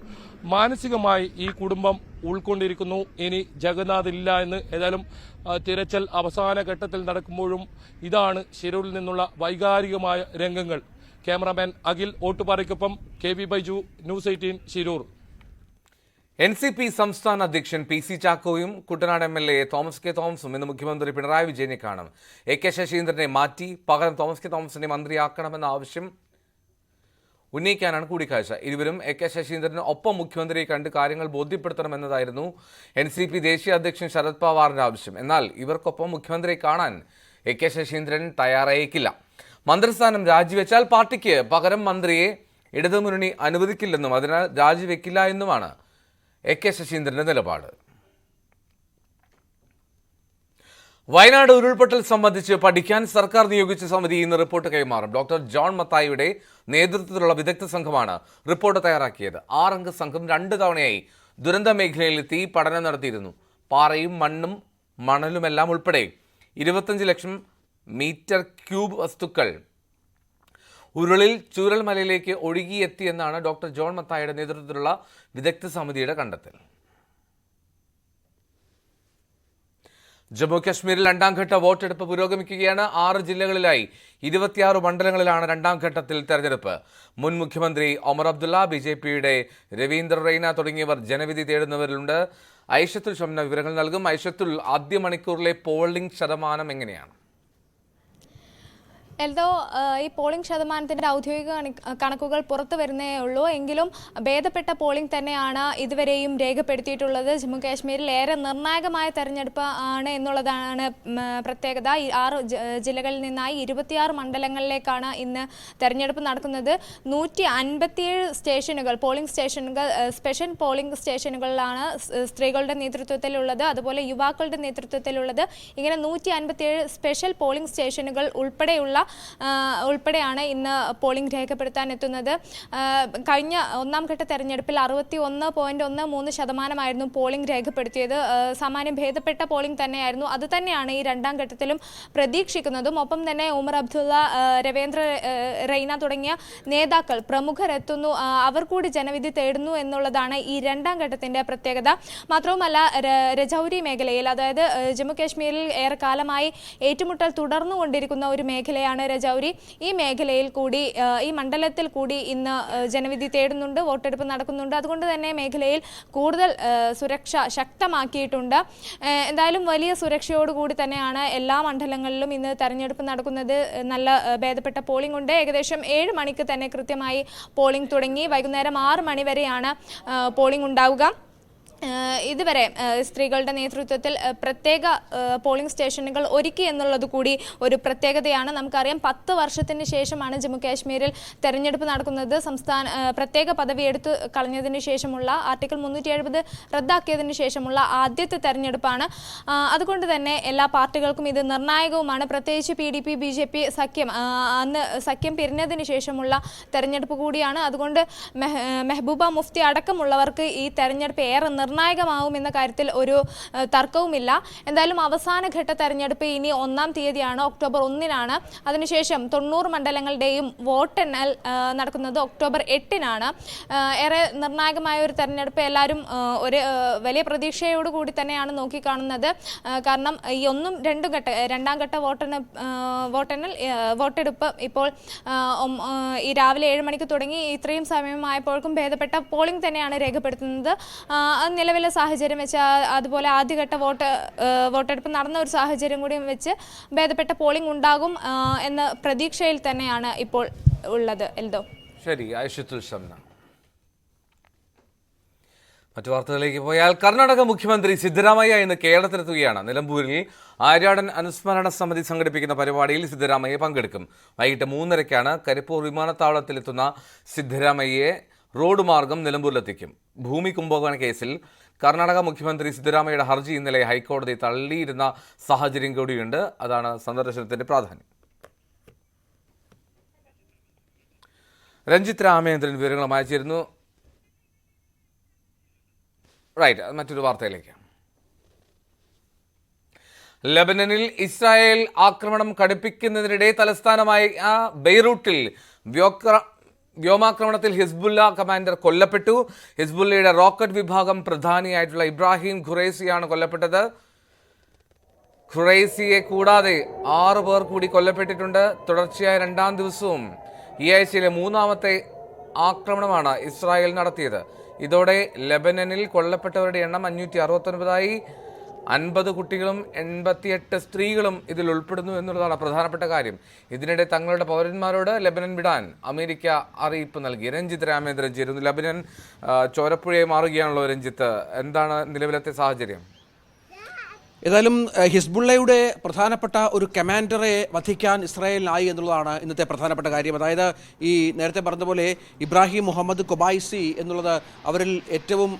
മാനസികമായി ഈ കുടുംബം ഉൾക്കൊണ്ടിരിക്കുന്നു. ഇനി ജഗന്നാഥ് ഇല്ല എന്ന്. ഏതായാലും തിരച്ചിൽ അവസാന ഘട്ടത്തിൽ നടക്കുമ്പോഴും ഇതാണ് ശിരൂരിൽ നിന്നുള്ള വൈകാരികമായ രംഗങ്ങൾ. ക്യാമറാമാൻ അഖിൽ ഓട്ടുപാറയ്ക്കൊപ്പം KV Baiju, news 18 Shirur. NCP സംസ്ഥാന അധ്യക്ഷൻ PC ചാക്കോയും കുട്ടനാട് MLA തോമസ് കെ തോമസും ഇന്ന് മുഖ്യമന്ത്രി പിണറായി വിജയനെ കാണും. AK ശശീന്ദ്രനെ മാറ്റി പകരം തോമസ് കെ തോമസിനെ മന്ത്രിയാക്കണമെന്ന ആവശ്യം ഉന്നയിക്കാനാണ് കൂടിക്കാഴ്ച. ഇരുവരും AK ശശീന്ദ്രന് ഒപ്പം മുഖ്യമന്ത്രിയെ കണ്ട് കാര്യങ്ങൾ ബോധ്യപ്പെടുത്തണമെന്നതായിരുന്നു NCP ദേശീയ അധ്യക്ഷൻ ശരത് പവാറിന്റെ ആവശ്യം. എന്നാൽ ഇവർക്കൊപ്പം മുഖ്യമന്ത്രിയെ കാണാൻ AK ശശീന്ദ്രൻ തയ്യാറായേക്കില്ല. മന്ത്രിസ്ഥാനം രാജിവെച്ചാൽ പാർട്ടിക്ക് പകരം മന്ത്രിയെ ഇടതുമുന്നണി അനുവദിക്കില്ലെന്നും അതിനാൽ രാജിവെക്കില്ല എന്നുമാണ് AK ശശീന്ദ്രന്റെ നിലപാട്. വയനാട് ഉരുൾപൊട്ടൽ സംബന്ധിച്ച് പഠിക്കാൻ സർക്കാർ നിയോഗിച്ച സമിതി ഇന്ന് റിപ്പോർട്ട് കൈമാറും. ഡോക്ടർ ജോൺ മത്തായിയുടെ നേതൃത്വത്തിലുള്ള വിദഗ്ധ സംഘമാണ് റിപ്പോർട്ട് തയ്യാറാക്കിയത്. 6 അംഗ സംഘം 2 തവണയായി ദുരന്ത മേഖലയിലെത്തി പഠനം നടത്തിയിരുന്നു. പാറയും മണ്ണും മണലുമെല്ലാം ഉൾപ്പെടെ 25 ലക്ഷം മീറ്റർ ക്യൂബ് വസ്തുക്കൾ ഉരുളിൽ ചൂരൽമലയിലേക്ക് ഒഴുകിയെത്തിയെന്നാണ് ഡോക്ടർ ജോൺ മത്തായിയുടെ നേതൃത്വത്തിലുള്ള വിദഗ്ധ സമിതിയുടെ കണ്ടെത്തൽ. ജമ്മു കശ്മീരിൽ 2ാം ഘട്ട വോട്ടെടുപ്പ് പുരോഗമിക്കുകയാണ്. 6 ജില്ലകളിലായി 26 മണ്ഡലങ്ങളിലാണ് 2ാം ഘട്ടത്തിൽ തെരഞ്ഞെടുപ്പ്. മുൻ മുഖ്യമന്ത്രി ഒമർ അബ്ദുള്ള, BJPയുടെ രവീന്ദ്ര റെയ്ന തുടങ്ങിയവർ ജനവിധി തേടുന്നവരിലുണ്ട്. ഐഷത്തുൽ ഷംന വിവരങ്ങൾ നൽകും. ഐഷത്തുൽ, ആദ്യ മണിക്കൂറിലെ പോളിംഗ് ശതമാനം എങ്ങനെയാണ്? എൽദോ ഈ പോളിംഗ് ശതമാനത്തിൻ്റെ ഔദ്യോഗിക കണക്കുകൾ പുറത്തു വരുന്നേ ഉള്ളൂ. എങ്കിലും ഭേദപ്പെട്ട പോളിംഗ് തന്നെയാണ് ഇതുവരെയും രേഖപ്പെടുത്തിയിട്ടുള്ളത്. ജമ്മു കാശ്മീരിൽ ഏറെ നിർണായകമായ തെരഞ്ഞെടുപ്പ് ആണ് എന്നുള്ളതാണ് പ്രത്യേകത. ഈ 6 ജില്ലകളിൽ നിന്നായി 26 മണ്ഡലങ്ങളിലേക്കാണ് ഇന്ന് തെരഞ്ഞെടുപ്പ് നടക്കുന്നത്. 157 സ്റ്റേഷനുകൾ, പോളിംഗ് സ്റ്റേഷനുകൾ, സ്പെഷ്യൽ പോളിംഗ് സ്റ്റേഷനുകളിലാണ് സ്ത്രീകളുടെ നേതൃത്വത്തിലുള്ളത്, അതുപോലെ യുവാക്കളുടെ നേതൃത്വത്തിലുള്ളത്. ഇങ്ങനെ 157 സ്പെഷ്യൽ പോളിംഗ് സ്റ്റേഷനുകൾ ഉൾപ്പെടെയാണ് ഇന്ന് പോളിംഗ് രേഖപ്പെടുത്താൻ എത്തുന്നത്. കഴിഞ്ഞ ഒന്നാം ഘട്ട തെരഞ്ഞെടുപ്പിൽ 61.13% പോളിംഗ് രേഖപ്പെടുത്തിയത്. സാമാന്യം ഭേദപ്പെട്ട പോളിംഗ് തന്നെയായിരുന്നു. അത് തന്നെയാണ് ഈ രണ്ടാം ഘട്ടത്തിലും പ്രതീക്ഷിക്കുന്നതും. ഒപ്പം തന്നെ ഉമർ അബ്ദുള്ള, രവീന്ദ്ര റെയ്ന തുടങ്ങിയ നേതാക്കൾ, പ്രമുഖർ എത്തുന്നു. അവർ കൂടി ജനവിധി തേടുന്നു എന്നുള്ളതാണ് ഈ രണ്ടാം ഘട്ടത്തിന്റെ പ്രത്യേകത. മാത്രവുമല്ല, രജൌരി മേഖലയിൽ, അതായത് ജമ്മു കാശ്മീരിൽ ഏറെക്കാലമായി ഏറ്റുമുട്ടൽ തുടർന്നുകൊണ്ടിരിക്കുന്ന ഒരു മേഖലയാണ് രജൌരി. ഈ മേഖലയിൽ കൂടി, ഈ മണ്ഡലത്തിൽ കൂടി ഇന്ന് ജനവിധി തേടുന്നുണ്ട്, വോട്ടെടുപ്പ് നടക്കുന്നുണ്ട്. അതുകൊണ്ട് തന്നെ മേഖലയിൽ കൂടുതൽ സുരക്ഷ ശക്തമാക്കിയിട്ടുണ്ട്. എന്തായാലും വലിയ സുരക്ഷയോടുകൂടി തന്നെയാണ് എല്ലാ മണ്ഡലങ്ങളിലും ഇന്ന് തെരഞ്ഞെടുപ്പ് നടക്കുന്നത്. നല്ല ഭേദപ്പെട്ട പോളിംഗ് ഉണ്ട്. ഏകദേശം 7 മണിക്ക് തന്നെ കൃത്യമായി പോളിംഗ് തുടങ്ങി. വൈകുന്നേരം 6 മണി വരെയാണ് പോളിംഗ് ഉണ്ടാവുക. ഇതുവരെ സ്ത്രീകളുടെ നേതൃത്വത്തിൽ പ്രത്യേക പോളിംഗ് സ്റ്റേഷനുകൾ ഒരുക്കി എന്നുള്ളത് കൂടി ഒരു പ്രത്യേകതയാണ്. നമുക്കറിയാം, 10 വർഷത്തിന് ശേഷമാണ് ജമ്മു കാശ്മീരിൽ തെരഞ്ഞെടുപ്പ് നടക്കുന്നത്. സംസ്ഥാന പ്രത്യേക പദവി എടുത്തു കളഞ്ഞതിന് ശേഷമുള്ള, ആർട്ടിക്കിൾ 370 റദ്ദാക്കിയതിന് ശേഷമുള്ള ആദ്യത്തെ തെരഞ്ഞെടുപ്പാണ്. അതുകൊണ്ട് തന്നെ എല്ലാ പാർട്ടികൾക്കും ഇത് നിർണായകവുമാണ്. പ്രത്യേകിച്ച് PDP BJP സഖ്യം, അന്ന് സഖ്യം പിരിഞ്ഞതിന് ശേഷമുള്ള തെരഞ്ഞെടുപ്പ് കൂടിയാണ്. അതുകൊണ്ട് മെഹബൂബ മുഫ്തി അടക്കമുള്ളവർക്ക് ഈ തെരഞ്ഞെടുപ്പ് ഏറെ നിർണായകമാവുമെന്ന കാര്യത്തിൽ ഒരു തർക്കവുമില്ല. എന്തായാലും അവസാനഘട്ട തെരഞ്ഞെടുപ്പ് ഇനി 1-ാം തീയതിയാണ്, ഒക്ടോബർ 1-നാണ്. അതിനുശേഷം 90 മണ്ഡലങ്ങളുടെയും വോട്ടെണ്ണൽ നടക്കുന്നത് ഒക്ടോബർ 8-നാണ്. ഏറെ നിർണായകമായ ഒരു തെരഞ്ഞെടുപ്പ്. എല്ലാവരും ഒരു വലിയ പ്രതീക്ഷയോടുകൂടി തന്നെയാണ് നോക്കിക്കാണുന്നത്. കാരണം ഈ 1-2 രണ്ടാം ഘട്ട വോട്ടെടുപ്പ് ഇപ്പോൾ ഈ രാവിലെ 7 മണിക്ക് തുടങ്ങി. ഇത്രയും സമയമായപ്പോഴേക്കും ഭേദപ്പെട്ട പോളിംഗ് തന്നെയാണ് രേഖപ്പെടുത്തുന്നത്. നിലവിലെ സാഹചര്യം വെച്ച്, അതുപോലെ ആദ്യഘട്ട വോട്ടെടുപ്പ് നടന്ന ഒരു സാഹചര്യം കൂടി വെച്ച് ഭേദപ്പെട്ട പോളിംഗ് ഉണ്ടാകും എന്ന പ്രതീക്ഷയിൽ തന്നെയാണ് ഇപ്പോൾ ഉള്ളത്. എൽദോ. ശരി, ഐഷത്തുൽ ഷംന. മറ്റു വാർത്തകളിലേക്ക് പോയാൽ, കർണാടക മുഖ്യമന്ത്രി സിദ്ധരാമയ്യ ഇന്ന് കേരളത്തിലെത്തുകയാണ്. നിലമ്പൂരിൽ ആര്യാടൻ അനുസ്മരണ സമിതി സംഘടിപ്പിക്കുന്ന പരിപാടിയിൽ സിദ്ധരാമയ്യ പങ്കെടുക്കും. വൈകിട്ട് 3:30-ക്കാണ് കരിപ്പൂർ വിമാനത്താവളത്തിലെത്തുന്ന സിദ്ധരാമയ്യയെ റോഡ് മാർഗം നിലമ്പൂരിലെത്തിക്കും. ഭൂമി കുംഭകോണ കേസിൽ കർണാടക മുഖ്യമന്ത്രി സിദ്ധരാമയ്യയുടെ ഹർജി ഇന്നലെ ഹൈക്കോടതി തള്ളിയിരുന്ന സാഹചര്യം കൂടിയുണ്ട്. അതാണ് സന്ദർശനത്തിന്റെ പ്രാധാന്യം. രഞ്ജിത്ത് രാമേന്ദ്രൻ വിവരങ്ങളുമായി ചേരുന്നു. മറ്റൊരു വാർത്തയിലേക്ക്. ലെബനനിൽ ഇസ്രായേൽ ആക്രമണം കടുപ്പിക്കുന്നതിനിടെ തലസ്ഥാനമായ ബെയ്റൂട്ടിൽ വ്യോമാക്രമണത്തിൽ ഹിസ്ബുല്ല കമാൻഡർ കൊല്ലപ്പെട്ടു. ഹിസ്ബുല്ലയുടെ റോക്കറ്റ് വിഭാഗം പ്രധാനിയായിട്ടുള്ള ഇബ്രാഹിം ഖുറൈസിയാണ് കൊല്ലപ്പെട്ടത്. ഖുറൈസിയെ കൂടാതെ 6 പേർ കൂടി കൊല്ലപ്പെട്ടിട്ടുണ്ട്. തുടർച്ചയായ 2-ാം ദിവസവും ഈ ആഴ്ചയിലെ 3-ാമത്തെ ആക്രമണമാണ് ഇസ്രായേൽ നടത്തിയത്. ഇതോടെ ലെബനനിൽ കൊല്ലപ്പെട്ടവരുടെ എണ്ണം 569ആയി. 50 കുട്ടികളും 88 സ്ത്രീകളും ഇതിൽ ഉൾപ്പെടുന്നു എന്നുള്ളതാണ് പ്രധാനപ്പെട്ട കാര്യം. ഇതിനിടെ തങ്ങളുടെ പൗരന്മാരോട് ലെബനൻ വിടാൻ അമേരിക്ക അറിയിപ്പ് നൽകി. രഞ്ജിത്ത് രാമേന്ദ്രൻ ചേരുന്നു. ലെബനൻ ചോരപ്പുഴയെ മാറുകയാണല്ലോ. രഞ്ജിത്ത്, എന്താണ് നിലവിലത്തെ സാഹചര്യം? ഏതായാലും ഹിസ്ബുള്ളയുടെ പ്രധാനപ്പെട്ട ഒരു കമാൻഡറെ വധിക്കാൻ ഇസ്രായേലിനായി എന്നുള്ളതാണ് ഇന്നത്തെ പ്രധാനപ്പെട്ട കാര്യം. അതായത് ഈ നേരത്തെ പറഞ്ഞതുപോലെ ഇബ്രാഹിം മുഹമ്മദ് കൊബൈസി എന്നുള്ളത് അവരിൽ ഏറ്റവും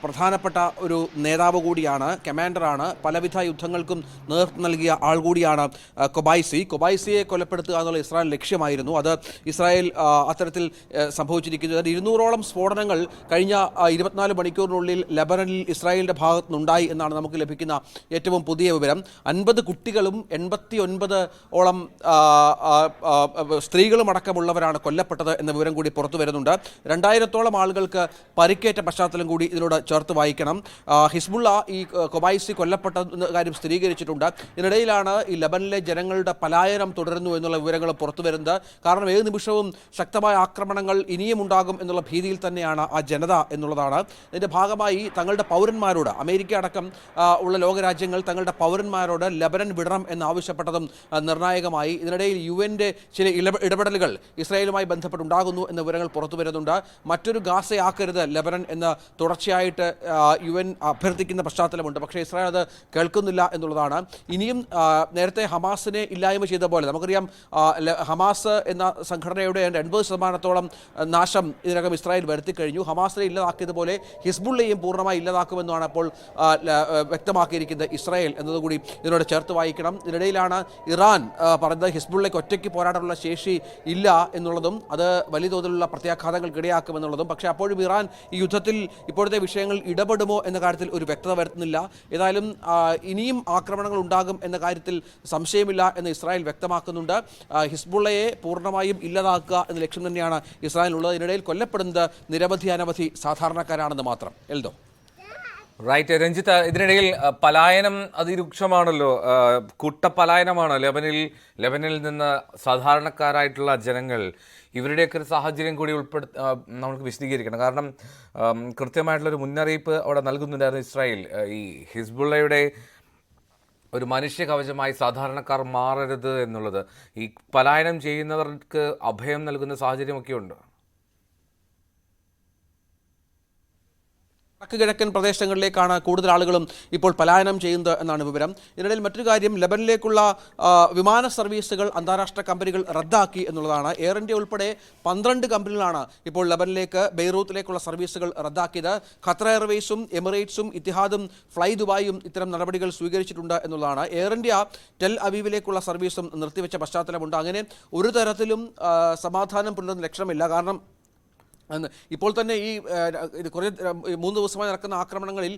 പ്രധാനപ്പെട്ട ഒരു നേതാവ് കൂടിയാണ്, കമാൻഡറാണ്. പലവിധ യുദ്ധങ്ങൾക്കും നേതൃത്വം നൽകിയ ആൾ കൂടിയാണ് കൊബൈസിയെ കൊലപ്പെടുത്തുക എന്നുള്ള ഇസ്രായേൽ ലക്ഷ്യമായിരുന്നു. അത് ഇസ്രായേൽ അത്തരത്തിൽ സംഭവിച്ചിരിക്കുന്നു. 200ഓളം സ്ഫോടനങ്ങൾ കഴിഞ്ഞ 24 മണിക്കൂറിനുള്ളിൽ ലെബനനിൽ ഇസ്രായേലിൻ്റെ ഭാഗത്തുനിന്നുണ്ടായി എന്നാണ് നമുക്ക് ലഭിക്കുന്ന ഏറ്റവും പുതിയ വിവരം. 50 കുട്ടികളും 89ഓളം സ്ത്രീകളും അടക്കമുള്ളവരാണ് കൊല്ലപ്പെട്ടത് എന്ന വിവരം കൂടി പുറത്തു വരുന്നുണ്ട്. 2000ഓളം ആളുകൾക്ക് പരിക്കേറ്റ പശ്ചാത്തലം കൂടി ഇതിനോട് ചേർത്ത് വായിക്കണം. ഹിസ്ബുള്ള ഈ കൊബൈസി കൊല്ലപ്പെട്ട കാര്യം സ്ഥിരീകരിച്ചിട്ടുണ്ട്. ഇതിനിടയിലാണ് ഈ ലെബനിലെ ജനങ്ങളുടെ പലായനം തുടരുന്നു എന്നുള്ള വിവരങ്ങൾ പുറത്തു വരുന്നത്. കാരണം ഏത് നിമിഷവും ശക്തമായ ആക്രമണങ്ങൾ ഇനിയും ഉണ്ടാകും എന്നുള്ള ഭീതിയിൽ തന്നെയാണ് ആ ജനത എന്നുള്ളതാണ്. ഇതിൻ്റെ ഭാഗമായി തങ്ങളുടെ പൗരന്മാരോട്, അമേരിക്ക അടക്കം ഉള്ള ലോകരാജ്യങ്ങൾ രാജ്യങ്ങൾ തങ്ങളുടെ പൗരന്മാരോട് ലെബനൻ വിടണം എന്നാവശ്യപ്പെട്ടതും നിർണായകമായി. ഇതിനിടയിൽ UN-ന്റെ ചില ഇടപെടലുകൾ ഇസ്രായേലുമായി ബന്ധപ്പെട്ടുണ്ടാകുന്നു എന്ന വിവരങ്ങൾ പുറത്തു വരുന്നുണ്ട്. മറ്റൊരു ഗാസയാക്കരുത് ലെബനൻ എന്ന് തുടർച്ചയായിട്ട് UN അഭ്യർത്ഥിക്കുന്ന പശ്ചാത്തലമുണ്ട്. പക്ഷേ ഇസ്രായേൽ അത് കേൾക്കുന്നില്ല എന്നുള്ളതാണ്. ഇനിയും നേരത്തെ ഹമാസിനെ ഇല്ലായ്മ ചെയ്ത പോലെ നമുക്കറിയാം, ഹമാസ് എന്ന സംഘടനയുടെ 80% നാശം ഇതിനകം ഇസ്രായേൽ വരുത്തി കഴിഞ്ഞു. ഹമാസിനെ ഇല്ലാതാക്കിയതുപോലെ ഹിസ്ബുള്ളയും പൂർണ്ണമായി ഇല്ലാതാക്കുമെന്നാണ് അപ്പോൾ വ്യക്തമാക്കിയിരിക്കുന്നത് ഇസ്രായേൽ എന്നതുകൂടി ഇതിനോട് ചേർത്ത് വായിക്കണം. ഇതിനിടയിലാണ് ഇറാൻ പറഞ്ഞത് ഹിസ്ബുള്ളയ്ക്ക് ഒറ്റയ്ക്ക് പോരാടാനുള്ള ശേഷി ഇല്ല എന്നുള്ളതും അത് വലിയ തോതിലുള്ള പ്രത്യാഘാതങ്ങൾക്ക് ഇടയാക്കുമെന്നുള്ളതും. പക്ഷേ അപ്പോഴും ഇറാൻ ഈ യുദ്ധത്തിൽ ഇപ്പോഴത്തെ വിഷയങ്ങൾ ഇടപെടുമോ എന്ന കാര്യത്തിൽ ഒരു വ്യക്തത വരുത്തുന്നില്ല. ഏതായാലും ഇനിയും ആക്രമണങ്ങൾ ഉണ്ടാകും എന്ന കാര്യത്തിൽ സംശയമില്ല എന്ന് ഇസ്രായേൽ വ്യക്തമാക്കുന്നുണ്ട്. ഹിസ്ബുള്ളയെ പൂർണ്ണമായും ഇല്ലാതാക്കുക എന്ന ലക്ഷ്യം തന്നെയാണ് ഇസ്രായേലിനുള്ളത്. ഇതിനിടയിൽ കൊല്ലപ്പെടുന്നത് നിരവധി സാധാരണക്കാരാണെന്ന് മാത്രം. എൽദോ. റൈറ്റ് രഞ്ജിത്ത്, ഇതിനിടയിൽ പലായനം അതിരൂക്ഷമാണല്ലോ, കൂട്ടപലായനമാണ് ലെബനിൽ നിന്ന് സാധാരണക്കാരായിട്ടുള്ള ജനങ്ങൾ. ഇവരുടെയൊക്കെ ഒരു സാഹചര്യം കൂടി നമുക്ക് വിശദീകരിക്കണം. കാരണം കൃത്യമായിട്ടുള്ളൊരു മുന്നറിയിപ്പ് അവിടെ നൽകുന്നുണ്ടായിരുന്നു ഇസ്രായേൽ. ഈ ഹിസ്ബുള്ളയുടെ ഒരു മനുഷ്യ കവചമായി സാധാരണക്കാർ മാറരുത് എന്നുള്ളത്. ഈ പലായനം ചെയ്യുന്നവർക്ക് അഭയം നൽകുന്ന സാഹചര്യമൊക്കെ ഉണ്ട്. കിഴക്കൻ പ്രദേശങ്ങളിലേക്കാണ് കൂടുതൽ ആളുകളും ഇപ്പോൾ പലായനം ചെയ്യുന്നത് എന്നാണ് വിവരം. ഇതിനിടയിൽ മറ്റൊരു കാര്യം, ലെബനിലേക്കുള്ള വിമാന സർവീസുകൾ അന്താരാഷ്ട്ര കമ്പനികൾ റദ്ദാക്കി എന്നുള്ളതാണ്. എയർ ഇന്ത്യ ഉൾപ്പെടെ 12 കമ്പനികളാണ് ഇപ്പോൾ ലെബനിലേക്ക്, ബെയ്റൂത്തിലേക്കുള്ള സർവീസുകൾ റദ്ദാക്കിയത്. ഖത്തർ എയർവേസും എമിറേറ്റ്സും ഇത്തിഹാദും ഫ്ലൈ ദുബായും ഇത്തരം നടപടികൾ സ്വീകരിച്ചിട്ടുണ്ട് എന്നുള്ളതാണ്. എയർ ഇന്ത്യ ടെൽ അവീവിലേക്കുള്ള സർവീസും നിർത്തിവെച്ച പശ്ചാത്തലമുണ്ട്. അങ്ങനെ ഒരു തരത്തിലും സമാധാനം പുലരുന്ന ലക്ഷണമില്ല. കാരണം ഇപ്പോൾ തന്നെ ഈ 3 ദിവസമായി നടക്കുന്ന ആക്രമണങ്ങളിൽ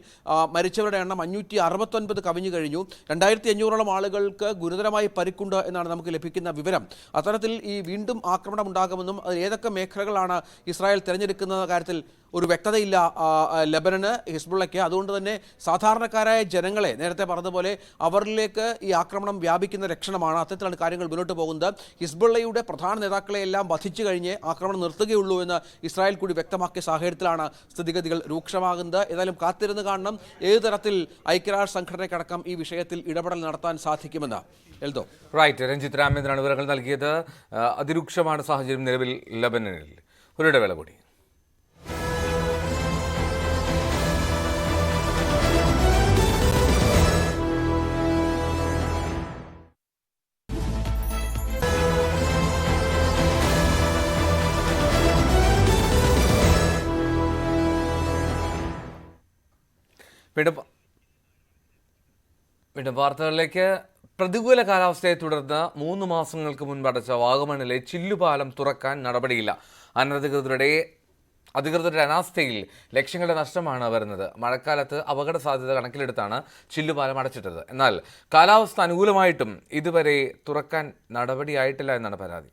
മരിച്ചവരുടെ എണ്ണം 569 കവിഞ്ഞു കഴിഞ്ഞു. 2500ഓളം ആളുകൾക്ക് ഗുരുതരമായി പരിക്കുണ്ട് എന്നാണ് നമുക്ക് ലഭിക്കുന്ന വിവരം. അത്തരത്തിൽ ഈ വീണ്ടും ആക്രമണം ഉണ്ടാകുമെന്നും അത് ഏതൊക്കെ മേഖലകളാണ് ഇസ്രായേൽ തിരഞ്ഞെടുക്കുന്ന കാര്യത്തിൽ ഒരു വ്യക്തതയില്ല ലെബനന്, ഹിസ്ബുള്ളയ്ക്ക്. അതുകൊണ്ട് തന്നെ സാധാരണക്കാരായ ജനങ്ങളെ നേരത്തെ പറഞ്ഞതുപോലെ അവരിലേക്ക് ഈ ആക്രമണം വ്യാപിക്കുന്ന ലക്ഷണമാണ്. അത്തരത്തിലാണ് കാര്യങ്ങൾ മുന്നോട്ട് പോകുന്നത്. ഹിസ്ബുള്ളയുടെ പ്രധാന നേതാക്കളെയെല്ലാം വധിച്ചു കഴിഞ്ഞ് ആക്രമണം നിർത്തുകയുള്ളൂ എന്ന് ഇസ്രായേൽ കൂടി വ്യക്തമാക്കിയ സാഹചര്യത്തിലാണ് സ്ഥിതിഗതികൾ രൂക്ഷമാകുന്നത്. ഏതായാലും കാത്തിരുന്ന് കാണണം ഏത് തരത്തിൽ ഐക്യരാഷ്ട്ര സംഘടനയ്ക്കടക്കം ഈ വിഷയത്തിൽ ഇടപെടൽ നടത്താൻ സാധിക്കുമെന്ന്. എൽദോ. റൈറ്റ്, രഞ്ജിത്ത് രാമേന്ദ്രനാണ് വിവരങ്ങൾ നൽകിയത്. അതിരൂക്ഷമാണ് സാഹചര്യം നിലവിൽ ലെബനനിൽ. ഒരിടവേള കൂടി. വീണ്ടും വാർത്തകളിലേക്ക്. പ്രതികൂല കാലാവസ്ഥയെ തുടർന്ന് 3 മാസങ്ങൾക്ക് മുൻപ് അടച്ച വാഗമണിലെ ചില്ലുപാലം തുറക്കാൻ നടപടിയില്ല. അധികൃതരുടെ അനാസ്ഥയിൽ ലക്ഷങ്ങളുടെ നഷ്ടമാണ് വരുന്നത്. മഴക്കാലത്ത് അപകട സാധ്യത കണക്കിലെടുത്താണ് ചില്ലുപാലം അടച്ചിട്ടത്. എന്നാൽ കാലാവസ്ഥ അനുകൂലമായിട്ടും ഇതുവരെ തുറക്കാൻ നടപടിയായിട്ടില്ല എന്നാണ് പരാതി.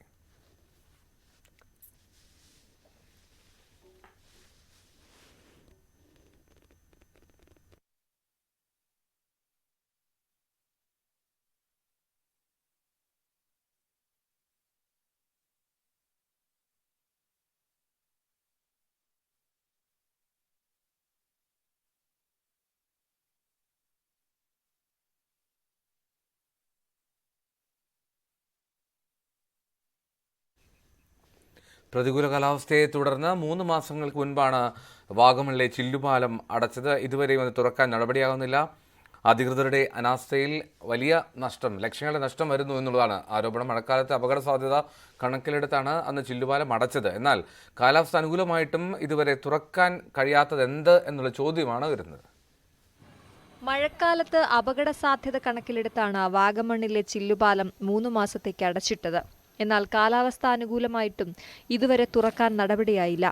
പ്രതികൂല കാലാവസ്ഥയെ തുടർന്ന് 3 മാസങ്ങൾക്ക് മുൻപാണ് വാഗമണിലെ ചില്ലുപാലം അടച്ചത്. ഇതുവരെയും അത് തുറക്കാൻ നടപടിയാകുന്നില്ല. അധികൃതരുടെ അനാസ്ഥയിൽ വലിയ നഷ്ടം, ലക്ഷങ്ങളുടെ നഷ്ടം വരുന്നു എന്നുള്ളതാണ് ആരോപണം. മഴക്കാലത്ത് അപകട സാധ്യത കണക്കിലെടുത്താണ് അന്ന് ചില്ലുപാലം അടച്ചത്. എന്നാൽ കാലാവസ്ഥ അനുകൂലമായിട്ടും ഇതുവരെ തുറക്കാൻ കഴിയാത്തത് എന്ത് എന്നുള്ള ചോദ്യമാണ് വരുന്നത്. മഴക്കാലത്ത് അപകട സാധ്യത കണക്കിലെടുത്താണ് വാഗമണിലെ ചില്ലുപാലം 3 മാസത്തേക്ക് അടച്ചിട്ടത്. എന്നാൽ കാലാവസ്ഥ അനുകൂലമായിട്ടും ഇതുവരെ തുറക്കാൻ നടപടിയായില്ല.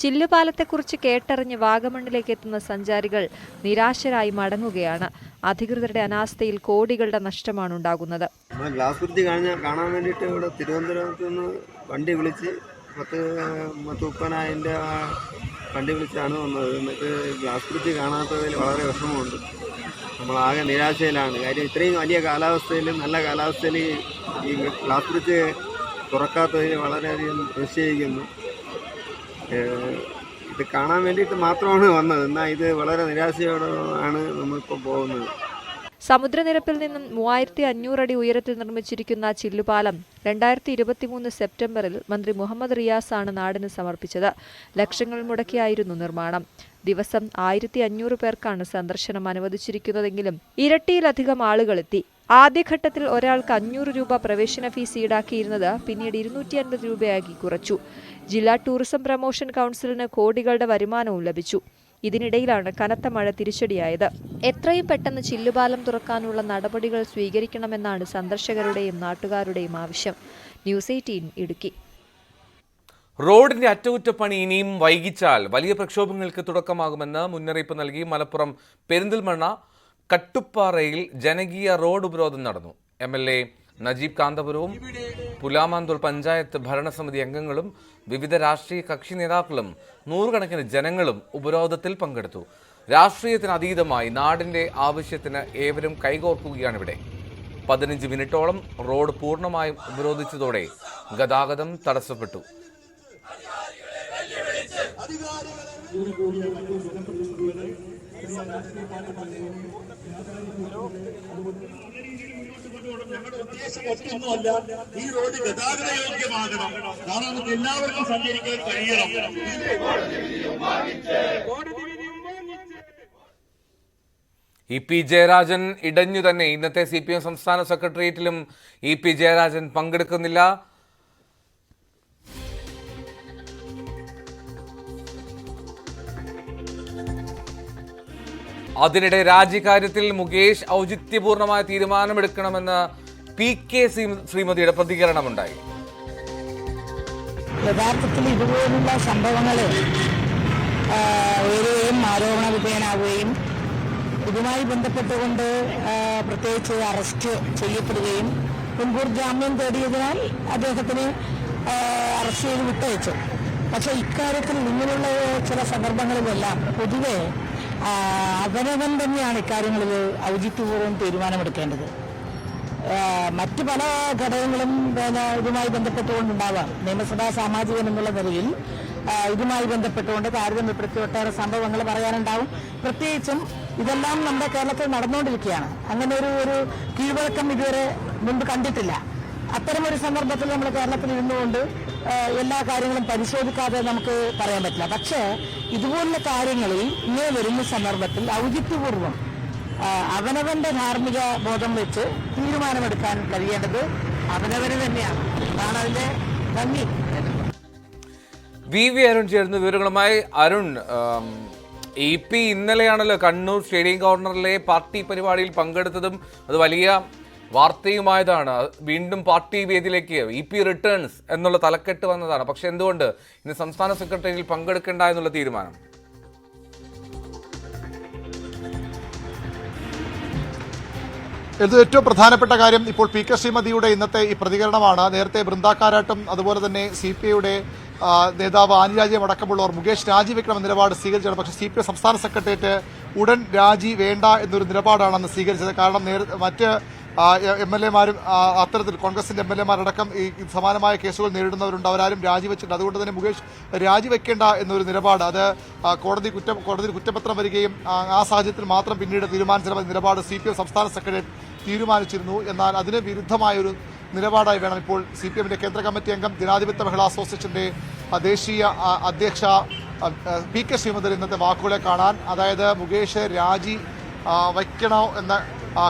ചില്ലുപാലത്തെക്കുറിച്ച് കേട്ടറിഞ്ഞ് വാഗമണ്ണിലേക്ക് എത്തുന്ന സഞ്ചാരികൾ നിരാശരായി മടങ്ങുകയാണ്. അധികൃതരുടെ അനാസ്ഥയിൽ കോടികളുടെ നഷ്ടമാണ് ഉണ്ടാകുന്നത്. ഗ്ലാസ് ബ്രിഡ്ജ് കാണാൻ വേണ്ടിയിട്ട് ഇവിടെ തിരുവനന്തപുരത്ത് നിന്ന് വണ്ടി വിളിച്ച് 30,000 വണ്ടി വിളിച്ചാണ് വന്നത്. എന്നിട്ട് ഗ്ലാസ് ബ്രിഡ്ജ് കാണാത്തതിൽ വളരെ വിഷമമുണ്ട്. നമ്മളാകെ നിരാശയിലാണ്. കാര്യം ഇത്രയും വലിയ കാലാവസ്ഥയിൽ, നല്ല കാലാവസ്ഥയിൽ ഈ ഗ്ലാസ് ബ്രിഡ്ജ് തുറക്കാത്തതിൽ വളരെയധികം പ്രതിഷേധിക്കുന്നു. ഇത് കാണാൻ വേണ്ടിയിട്ട് മാത്രമാണ് വന്നത്. എന്നാൽ ഇത് വളരെ നിരാശയോടെയാണ് നമ്മളിപ്പോൾ പോകുന്നത്. സമുദ്രനിരപ്പിൽ നിന്നും 3500 അടി ഉയരത്തിൽ നിർമ്മിച്ചിരിക്കുന്ന ചില്ലുപാലം 2023 സെപ്റ്റംബറിൽ മന്ത്രി മുഹമ്മദ് റിയാസാണ് നാടിന് സമർപ്പിച്ചത്. ലക്ഷങ്ങൾ മുടക്കിയായിരുന്നു നിർമ്മാണം. ദിവസം 1500 പേർക്കാണ് സന്ദർശനം അനുവദിച്ചിരിക്കുന്നതെങ്കിലും ഇരട്ടിയിലധികം ആളുകളെത്തി. ആദ്യഘട്ടത്തിൽ ഒരാൾക്ക് 500 രൂപ പ്രവേശന ഫീസ് ഈടാക്കിയിരുന്നത് പിന്നീട് 250 രൂപയാക്കി കുറച്ചു. ജില്ലാ ടൂറിസം പ്രൊമോഷൻ കൗൺസിലിന് കോടികളുടെ വരുമാനവും ലഭിച്ചു. ഇതിനിടയിലാണ് കനത്ത മഴ തിരിച്ചടിയായത്. എത്രയും പെട്ടെന്ന് ചില്ലുപാലം തുറക്കാനുള്ള നടപടികൾ സ്വീകരിക്കണമെന്നാണ് സന്ദർശകരുടെയും നാട്ടുകാരുടെയും ആവശ്യം. ന്യൂസ് 18 ഇടുക്കി. റോഡിന്റെ അറ്റകുറ്റപ്പണി ഇനിയും വൈകിച്ചാൽ വലിയ പ്രക്ഷോഭങ്ങൾക്ക് തുടക്കമാകുമെന്ന് മുന്നറിയിപ്പ് നൽകി മലപ്പുറം പെരിന്തൽമണ്ണ കട്ടുപ്പാറയിൽ ജനകീയ റോഡ് ഉപരോധം നടന്നു. MLA നജീബ് കാന്തപുരവും പുലാമാന്തോൾ പഞ്ചായത്ത് ഭരണസമിതി അംഗങ്ങളും വിവിധ രാഷ്ട്രീയ കക്ഷി നേതാക്കളും നൂറുകണക്കിന് ജനങ്ങളും ഉപരോധത്തിൽ പങ്കെടുത്തു. രാഷ്ട്രീയത്തിന് അതീതമായി നാടിന്റെ ആവശ്യത്തിന് ഏവരും കൈകോർക്കുകയാണിവിടെ. 15 മിനിറ്റോളം റോഡ് പൂർണ്ണമായും ഉപരോധിച്ചതോടെ ഗതാഗതം തടസ്സപ്പെട്ടു. ഞങ്ങളുടെ ഉദ്ദേശം ഒറ്റൊന്നുമല്ല, ഈ റോഡ് ഗതാഗത യോഗ്യമാകണം. കാരണം നമുക്ക് എല്ലാവർക്കും സഞ്ചരിക്കാൻ കഴിയണം. EP ജയരാജൻ ഇടഞ്ഞു തന്നെ. ഇന്നത്തെ CPM സംസ്ഥാന സെക്രട്ടേറിയറ്റിലും EP ജയരാജൻ പങ്കെടുക്കുന്നില്ല. അതിനിടെ രാജിക്കാര്യത്തിൽ മുകേഷ് ഔചിത്യപൂർണമായ തീരുമാനമെടുക്കണമെന്ന് PK ശ്രീമതിയുടെ പ്രതികരണമുണ്ടായി. യഥാർത്ഥത്തിൽ ഇതുപോലുള്ള സംഭവങ്ങൾ ഉയരുകയും ആരോപണ വിധേയനാവുകയും ഇതുമായി ബന്ധപ്പെട്ടുകൊണ്ട് പ്രത്യേകിച്ച് അറസ്റ്റ് ചെയ്യപ്പെടുകയും മുൻകൂർ ജാമ്യം തേടിയതിനാൽ അദ്ദേഹത്തിന് അറസ്റ്റ് ചെയ്ത് വിട്ടയച്ചു. പക്ഷെ ഇക്കാര്യത്തിൽ ഇങ്ങനെയുള്ള ചില സന്ദർഭങ്ങളിലെല്ലാം പൊതുവെ അവനവൻ തന്നെയാണ് ഇക്കാര്യങ്ങളിൽ ഔചിത്യപൂർവ്വം തീരുമാനമെടുക്കേണ്ടത്. മറ്റ് പല ഘടകങ്ങളും ഇതുമായി ബന്ധപ്പെട്ടുകൊണ്ടുണ്ടാവാം. നിയമസഭാ സാമാജികൻ എന്നുള്ള നിലയിൽ ഇതുമായി ബന്ധപ്പെട്ടുകൊണ്ട് താരതമ്യപ്പെടുത്തി ഒട്ടേറെ സംഭവങ്ങൾ പറയാനുണ്ടാവും. പ്രത്യേകിച്ചും ഇതെല്ലാം നമ്മുടെ കേരളത്തിൽ നടന്നുകൊണ്ടിരിക്കുകയാണ്. അങ്ങനെ ഒരു കീഴ്വഴക്കം ഇതുവരെ മുൻപ് കണ്ടിട്ടില്ല. അത്തരമൊരു സന്ദർഭത്തിൽ നമ്മൾ കേരളത്തിൽ ഇരുന്നുകൊണ്ട് എല്ലാ കാര്യങ്ങളും പരിശോധിക്കാതെ നമുക്ക് പറയാൻ പറ്റില്ല. പക്ഷേ ഇതുപോലുള്ള കാര്യങ്ങളിൽ ഇങ്ങനെ വരുന്ന സന്ദർഭത്തിൽ ഔചിത്യപൂർവ്വം അവനവന്റെ ധാർമ്മിക ബോധം വെച്ച് തീരുമാനമെടുക്കാൻ കഴിയേണ്ടത് അവനവന് തന്നെയാണ്. അതാണ് അതിന്റെ ഭംഗി. VV അരുൺ ചേർന്ന് വിവരങ്ങളുമായി. അരുൺ, EP ഇന്നലെയാണല്ലോ കണ്ണൂർ സ്റ്റേഡിയം കോർണറിലെ പാർട്ടി പരിപാടിയിൽ പങ്കെടുത്തതും അത് വലിയ വാർത്തയുമായതാണ്. വീണ്ടും പാർട്ടി വേദിയിലേക്ക് EP റിട്ടേൺസ് എന്നുള്ള തലക്കെട്ട് വന്നതാണ്. പക്ഷെ എന്തുകൊണ്ട് ഇന്ന് സംസ്ഥാന സെക്രട്ടറിയിൽ പങ്കെടുക്കേണ്ട എന്നുള്ള തീരുമാനം? ഇത് ഏറ്റവും പ്രധാനപ്പെട്ട കാര്യം ഇപ്പോൾ PK ശ്രീമതിയുടെ ഇന്നത്തെ ഈ പ്രതികരണമാണ്. നേരത്തെ ബൃന്ദാക്കാരാട്ടും അതുപോലെ തന്നെ CPIയുടെ നേതാവ് ആനിരാജ്യം അടക്കമുള്ളവർ മുകേഷ് രാജിവെക്കണമെന്ന നിലപാട് സ്വീകരിച്ചാണ്. പക്ഷേ CPI സംസ്ഥാന സെക്രട്ടേറിയറ്റ് ഉടൻ രാജി വേണ്ട എന്നൊരു നിലപാടാണ് സ്വീകരിച്ചത്. കാരണം മറ്റ് MLA-മാരും അത്തരത്തിൽ കോൺഗ്രസിന്റെ MLA-മാരടക്കം ഈ സമാനമായ കേസുകൾ നേരിടുന്നവരുണ്ട്. അവരാരും രാജിവെച്ചിട്ടുണ്ട്. അതുകൊണ്ട് തന്നെ മുകേഷ് രാജിവെക്കേണ്ട എന്നൊരു നിലപാട് അത് കോടതിയിൽ കുറ്റപത്രം വരികയും ആ സാഹചര്യത്തിൽ മാത്രം പിന്നീട് തീരുമാനിച്ച നിലപാട് CPI സംസ്ഥാന സെക്രട്ടേറിയറ്റ് തീരുമാനിച്ചിരുന്നു. എന്നാൽ അതിന് വിരുദ്ധമായൊരു നിലപാടായി വേണം ഇപ്പോൾ CPM-ന്റെ കേന്ദ്ര കമ്മിറ്റി അംഗം ജനാധിപത്യ മഹിളാ അസോസിയേഷന്റെ ദേശീയ അധ്യക്ഷ PK ശ്രീമതി ഇന്നത്തെ വാക്കുകളെ കാണാൻ. അതായത് മുകേഷ് രാജി വയ്ക്കണോ എന്ന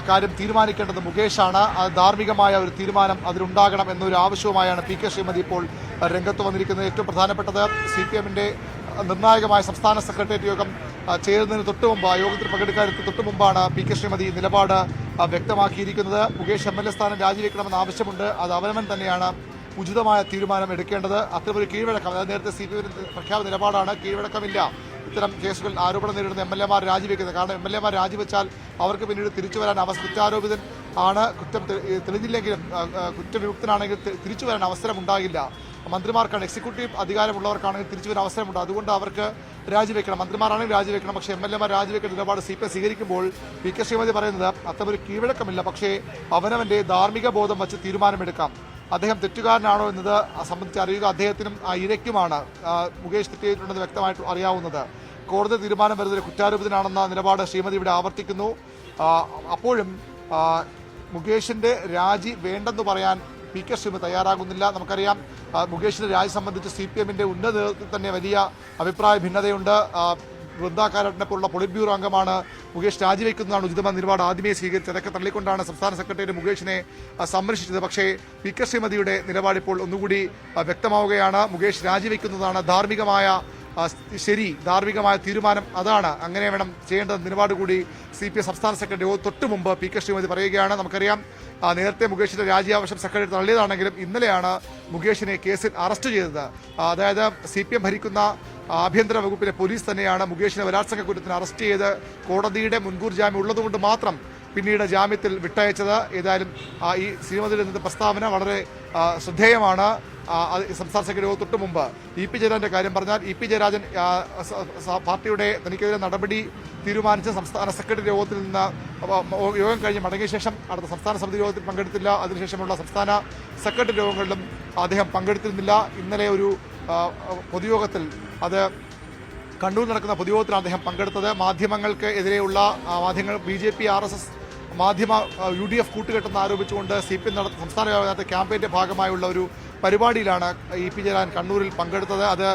കാര്യം തീരുമാനിക്കേണ്ടത് മുകേഷാണ്. ധാർമ്മികമായ ഒരു തീരുമാനം അതിലുണ്ടാകണം എന്നൊരു ആവശ്യവുമായാണ് PK ശ്രീമതി ഇപ്പോൾ രംഗത്ത് വന്നിരിക്കുന്നത്. ഏറ്റവും പ്രധാനപ്പെട്ടത് CPM-ന്റെ നിർണായകമായ സംസ്ഥാന സെക്രട്ടേറിയറ്റ് യോഗം ചേരുന്നതിന് തൊട്ടുമുമ്പ് യോഗത്തിൽ പങ്കെടുക്കാൻ തൊട്ടു മുമ്പാണ് PK ശ്രീമതി നിലപാട് വ്യക്തമാക്കിയിരിക്കുന്നത്. മുകേഷ് MLA സ്ഥാനം രാജിവെക്കണമെന്ന ആവശ്യമുണ്ട്. അത് അവനവൻ തന്നെയാണ് ഉചിതമായ തീരുമാനം എടുക്കേണ്ടത്. അത്തരമൊരു കീഴ്വഴക്കം, അതായത് നേരത്തെ CPM പ്രഖ്യാപിത നിലപാടാണ്, കീഴ്വഴക്കമില്ല ഇത്തരം കേസുകൾ ആരോപണം നേരിടുന്ന MLA-മാർ രാജിവെക്കുന്നത്. കാരണം MLA-മാർ രാജിവെച്ചാൽ അവർക്ക് പിന്നീട് തിരിച്ചു വരാൻ കുറ്റാരോപിതൻ ആണ്, കുറ്റം തെളിഞ്ഞില്ലെങ്കിലും കുറ്റവിമുക്തനാണെങ്കിൽ തിരിച്ചു വരാൻ അവസരമുണ്ടാകില്ല. മന്ത്രിമാർക്കാണ്, എക്സിക്യൂട്ടീവ് അധികാരമുള്ളവർക്കാണെങ്കിൽ തിരിച്ചു വരാൻ അവസരമുണ്ട്. അതുകൊണ്ട് അവർക്ക് രാജിവെക്കണം. മന്ത്രിമാരാണെങ്കിൽ രാജിവെക്കണം. പക്ഷേ MLA-മാർ രാജിവെക്കുന്ന നിലപാട് CPI സ്വീകരിക്കുമ്പോൾ PK ശ്രീമതി പറയുന്നത് അത്തരമൊരു കീഴ്വഴക്കമില്ല, പക്ഷേ അവനവന്റെ ധാർമ്മിക ബോധം വച്ച് തീരുമാനമെടുക്കാം. അദ്ദേഹം തെറ്റുകാരനാണോ എന്നത് സംബന്ധിച്ച് അറിയുക അദ്ദേഹത്തിനും ഇരയ്ക്കുമാണ്. മുകേഷ് തെറ്റ് ചെയ്തിട്ടുണ്ടെന്ന് വ്യക്തമായിട്ട് അറിയാവുന്നത്. കോടതി തീരുമാനം വരുന്നതിൽ കുറ്റാരോപിതനാണെന്ന നിലപാട് ശ്രീമതി ഇവിടെ ആവർത്തിക്കുന്നു. അപ്പോഴും മുകേഷിന്റെ രാജി വേണ്ടെന്ന് പറയാൻ PK ശ്രീമതി തയ്യാറാകുന്നില്ല. നമുക്കറിയാം മുകേഷിന്റെ രാജി സംബന്ധിച്ച് CPM-ന്റെ ഉന്നത നേതൃത്വത്തിൽ തന്നെ വലിയ അഭിപ്രായ ഭിന്നതയുണ്ട്. വൃന്ദാകാരാട്ടിനെ പോലുള്ള പൊളിറ്റ് ബ്യൂറോ അംഗമാണ് മുകേഷ് രാജിവെക്കുന്നതാണ് ഉചിതമായ നിലപാട് ആദ്യമേ സ്വീകരിച്ചത്. അതൊക്കെ തള്ളിക്കൊണ്ടാണ് സംസ്ഥാന സെക്രട്ടറി മുകേഷിനെ സംരക്ഷിച്ചത്. പക്ഷേ PK ശ്രീമതിയുടെ നിലപാട് ഇപ്പോൾ ഒന്നുകൂടി വ്യക്തമാവുകയാണ്. മുകേഷ് രാജിവെക്കുന്നതാണ് ധാർമ്മികമായ ധാർമ്മികമായ തീരുമാനം, അതാണ് അങ്ങനെ വേണം ചെയ്യേണ്ടത് നിലപാട് കൂടി CPM സംസ്ഥാന സെക്രട്ടറി തൊട്ടു മുമ്പ് PK ശ്രീമതി പറയുകയാണ്. നമുക്കറിയാം നേരത്തെ മുകേഷിന്റെ രാജി ആവശ്യം സെക്രട്ടറി തള്ളിയതാണെങ്കിലും ഇന്നലെയാണ് മുകേഷിനെ കേസിൽ അറസ്റ്റ് ചെയ്തത്. അതായത് CPM ഭരിക്കുന്ന ആഭ്യന്തര വകുപ്പിലെ പോലീസ് തന്നെയാണ് മുകേഷിനെ ബലാത്സംഗ കുറ്റത്തിന് അറസ്റ്റ് ചെയ്ത് കോടതിയുടെ മുൻകൂർ ജാമ്യം ഉള്ളതുകൊണ്ട് മാത്രം പിന്നീട് ജാമ്യത്തിൽ വിട്ടയച്ചത്. ഏതായാലും ഈ ശ്രീമതിയുടെ നിന്ന് പ്രസ്താവന വളരെ ശ്രദ്ധേയമാണ്. സംസ്ഥാന സെക്രട്ടറി തൊട്ട് മുമ്പ് EP ജയരാജന്റെ കാര്യം പറഞ്ഞാൽ EP ജയരാജൻ പാർട്ടിയുടെ തനിക്കെതിരെ നടപടി തീരുമാനിച്ച സംസ്ഥാന സെക്രട്ടറി യോഗത്തിൽ നിന്ന് യോഗം കഴിഞ്ഞ് മടങ്ങിയ ശേഷം അടുത്ത സംസ്ഥാന സമിതി യോഗത്തിൽ പങ്കെടുത്തില്ല. അതിനുശേഷമുള്ള സംസ്ഥാന സെക്രട്ടറി യോഗങ്ങളിലും അദ്ദേഹം പങ്കെടുത്തിരുന്നില്ല. ഇന്നലെ ഒരു പൊതുയോഗത്തിൽ, അത് കണ്ണൂർ നടക്കുന്ന പൊതുയോഗത്തിലാണ് അദ്ദേഹം പങ്കെടുത്തത്. മാധ്യമങ്ങൾക്ക് എതിരെയുള്ള മാധ്യമങ്ങൾ BJP RSS മാധ്യമ UDF കൂട്ടുകെട്ടെന്ന് ആരോപിച്ചുകൊണ്ട് CPM സംസ്ഥാന വ്യാപകത്തെ ക്യാമ്പയിൻ്റെ ഭാഗമായുള്ള ഒരു പരിപാടിയിലാണ് EP ജയരാജൻ കണ്ണൂരിൽ പങ്കെടുത്തത്. അത്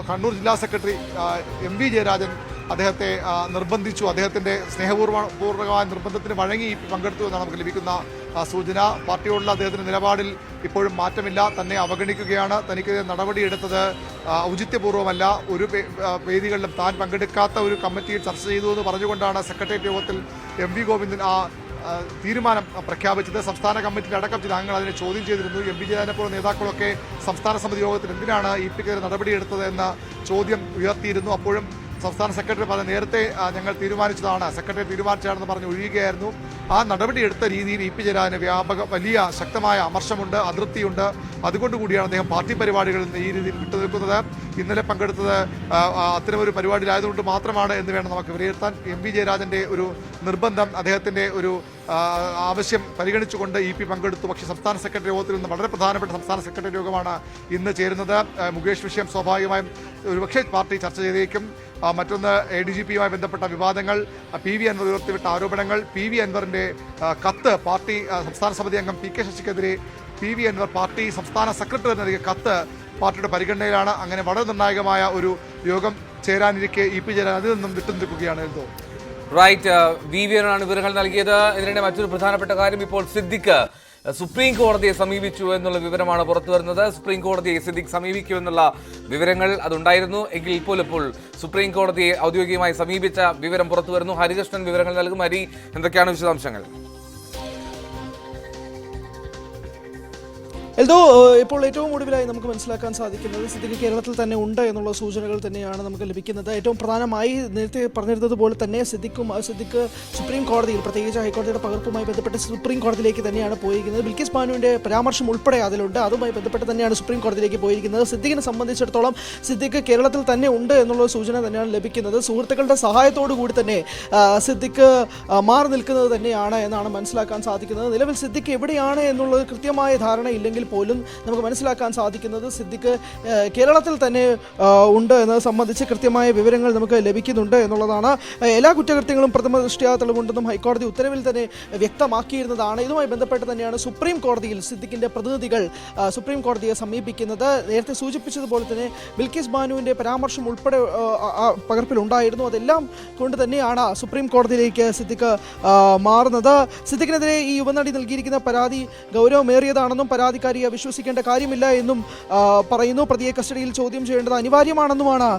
കണ്ണൂർ ജില്ലാ സെക്രട്ടറി MV ജയരാജൻ അദ്ദേഹത്തെ നിർബന്ധിച്ചു. അദ്ദേഹത്തിൻ്റെ സ്നേഹപൂർവ്വമായ നിർബന്ധത്തിന് വഴങ്ങി പങ്കെടുത്തു എന്നാണ് നമുക്ക് ലഭിക്കുന്ന സൂചന. പാർട്ടിയോടുള്ള അദ്ദേഹത്തിൻ്റെ നിലപാടിൽ ഇപ്പോഴും മാറ്റമില്ല. തന്നെ അവഗണിക്കുകയാണ്. തനിക്കെതിരെ നടപടിയെടുത്തത് ഔചിത്യപൂർവ്വമല്ല. ഒരു വേദികളിലും താൻ പങ്കെടുക്കാത്ത ഒരു കമ്മിറ്റിയിൽ ചർച്ച ചെയ്തു എന്ന് പറഞ്ഞുകൊണ്ടാണ് സെക്രട്ടേറിയറ്റ് യോഗത്തിൽ MV ഗോവിന്ദൻ തീരുമാനം പ്രഖ്യാപിച്ചത്. സംസ്ഥാന കമ്മിറ്റിയിൽ അടക്കം ചില അംഗങ്ങൾ അതിനെ ചോദ്യം ചെയ്തിരുന്നു. MV ജയരാജനെ പോലെ നേതാക്കളൊക്കെ സംസ്ഥാന സമിതി യോഗത്തിൽ എന്തിനാണ് EP-ക്കെതിരെ നടപടിയെടുത്തത് എന്ന ചോദ്യം ഉയർത്തിയിരുന്നു. അപ്പോഴും സംസ്ഥാന സെക്രട്ടറി പറഞ്ഞ നേരത്തെ ഞങ്ങൾ തീരുമാനിച്ചതാണ്, സെക്രട്ടറി തീരുമാനിച്ചതാണെന്ന് പറഞ്ഞ് ഒഴിയുകയായിരുന്നു. ആ നടപടിയെടുത്ത രീതിയിൽ EP ജയരാജന് വലിയ ശക്തമായ അമർഷമുണ്ട്, അതൃപ്തിയുണ്ട്. അതുകൊണ്ട് കൂടിയാണ് അദ്ദേഹം പാർട്ടി പരിപാടികളിൽ നിന്ന് ഈ രീതിയിൽ വിട്ടുനിൽക്കുന്നത്. ഇന്നലെ പങ്കെടുത്തത് അത്തരമൊരു പരിപാടിയിലായതുകൊണ്ട് മാത്രമാണ് എന്ന് വേണം നമുക്ക് വിലയിരുത്താൻ. MV ജയരാജന്റെ ഒരു നിർബന്ധം, അദ്ദേഹത്തിന്റെ ഒരു ആവശ്യം പരിഗണിച്ചുകൊണ്ട് EP പങ്കെടുത്തു. പക്ഷേ സംസ്ഥാന സെക്രട്ടറി യോഗത്തിൽ നിന്ന് വളരെ പ്രധാനപ്പെട്ട സംസ്ഥാന സെക്രട്ടറി യോഗമാണ് ഇന്ന് ചേരുന്നത്. മുകേഷ് വിഷയം സ്വാഭാവികമായും ഒരുപക്ഷെ പാർട്ടി ചർച്ച ചെയ്തേക്കും. മറ്റൊന്ന് ADGP-യുമായി ബന്ധപ്പെട്ട വിവാദങ്ങൾ, PV അൻവർ ഉയർത്തിവിട്ട ആരോപണങ്ങൾ, PV അൻവറിന്റെ കത്ത്, പാർട്ടി സംസ്ഥാന സമിതി അംഗം PK ശശിക്കെതിരെ PV അൻവർ പാർട്ടി സംസ്ഥാന സെക്രട്ടറി നൽകിയ കത്ത് പാർട്ടിയുടെ പരിഗണനയിലാണ്. അങ്ങനെ വളരെ നിർണായകമായ ഒരു യോഗം ചേരാനിരിക്കെ EP ജയരാജൻ അതിൽ നിന്നും വിട്ടുനിൽക്കുകയാണ്. എന്തോ റൈറ്റ്, VVN-ആണ് വിവരങ്ങൾ നൽകിയത്. ഇതിനിടെ മറ്റൊരു പ്രധാനപ്പെട്ട കാര്യം, ഇപ്പോൾ സിദ്ദിഖ് സുപ്രീം കോടതിയെ സമീപിച്ചു എന്നുള്ള വിവരമാണ് പുറത്തു വരുന്നത്. സുപ്രീം കോടതിയെ സിദ്ദിഖ് സമീപിക്കുമെന്നുള്ള വിവരങ്ങൾ അതുണ്ടായിരുന്നു എങ്കിൽ ഇപ്പോൾ സുപ്രീം കോടതിയെ ഔദ്യോഗികമായി സമീപിച്ച വിവരം പുറത്തു വരുന്നു. ഹരികൃഷ്ണൻ വിവരങ്ങൾ നൽകും. ഹരി, എന്തൊക്കെയാണ് വിശദാംശങ്ങൾ? എൽദോ, ഇപ്പോൾ ഏറ്റവും ഒടുവിലായി നമുക്ക് മനസ്സിലാക്കാൻ സാധിക്കുന്നത് സിദ്ദിഖ് കേരളത്തിൽ തന്നെ ഉണ്ട് എന്നുള്ള സൂചനകൾ തന്നെയാണ് നമുക്ക് ലഭിക്കുന്നത്. ഏറ്റവും പ്രധാനമായി നേരത്തെ പറഞ്ഞിരുന്നതുപോലെ തന്നെ സിദ്ദിഖ് സുപ്രീം കോടതിയിൽ, പ്രത്യേകിച്ച് ഹൈക്കോടതിയുടെ പകർപ്പുമായി ബന്ധപ്പെട്ട് സുപ്രീം കോടതിയിലേക്ക് തന്നെയാണ് പോയിരിക്കുന്നത്. ബിൽക്കിസ് ബാനുവിൻ്റെ പരാമർശം ഉൾപ്പെടെ അതിലുണ്ട്. അതുമായി ബന്ധപ്പെട്ട് തന്നെയാണ് സുപ്രീം കോടതിയിലേക്ക് പോയിരിക്കുന്നത്. സിദ്ദിഖിനെ സംബന്ധിച്ചിടത്തോളം സിദ്ദിഖ് കേരളത്തിൽ തന്നെ ഉണ്ട് എന്നുള്ള സൂചന തന്നെയാണ് ലഭിക്കുന്നത്. സുഹൃത്തുക്കളുടെ സഹായത്തോടു കൂടി തന്നെ സിദ്ദിഖ് മാറി നിൽക്കുന്നത് തന്നെയാണ് എന്നാണ് മനസ്സിലാക്കാൻ സാധിക്കുന്നത്. നിലവിൽ സിദ്ദിഖ് എവിടെയാണ് എന്നുള്ളത് കൃത്യമായ ധാരണയില്ലെങ്കിൽ പോലും നമുക്ക് മനസ്സിലാക്കാൻ സാധിക്കുന്നത് സിദ്ദിഖ് കേരളത്തിൽ തന്നെ ഉണ്ട് എന്നത് സംബന്ധിച്ച് കൃത്യമായ വിവരങ്ങൾ നമുക്ക് ലഭിക്കുന്നുണ്ട് എന്നുള്ളതാണ്. എല്ലാ കുറ്റകൃത്യങ്ങളും പ്രഥമ ദൃഷ്ട്യാ തെളിവുണ്ടെന്നും ഹൈക്കോടതി ഉത്തരവിൽ തന്നെ വ്യക്തമാക്കിയിരുന്നതാണ്. ഇതുമായി ബന്ധപ്പെട്ട് തന്നെയാണ് സുപ്രീം കോടതിയിൽ സിദ്ദിഖിന്റെ പ്രതിനിധികൾ സുപ്രീം കോടതിയെ സമീപിക്കുന്നത്. നേരത്തെ സൂചിപ്പിച്ചതുപോലെ തന്നെ ബിൽക്കിസ് ബാനുവിന്റെ പരാമർശം ഉൾപ്പെടെ പകർപ്പിലുണ്ടായിരുന്നു. അതെല്ലാം കൊണ്ട് തന്നെയാണ് സുപ്രീം കോടതിയിലേക്ക് സിദ്ദിഖ് മാറുന്നത്. സിദ്ദിഖിനെതിരെ ഈ യുവനടി നൽകിയിരിക്കുന്ന പരാതി ഗൗരവമേറിയതാണെന്നും പരാതിക്കാരിയെ വിശ്വസിക്കേണ്ട കാര്യമില്ല എന്നും പറയുന്നു. പ്രതിയെ കസ്റ്റഡിയിൽ ചോദ്യം ചെയ്യേണ്ടത് അനിവാര്യമാണെന്നുമാണ്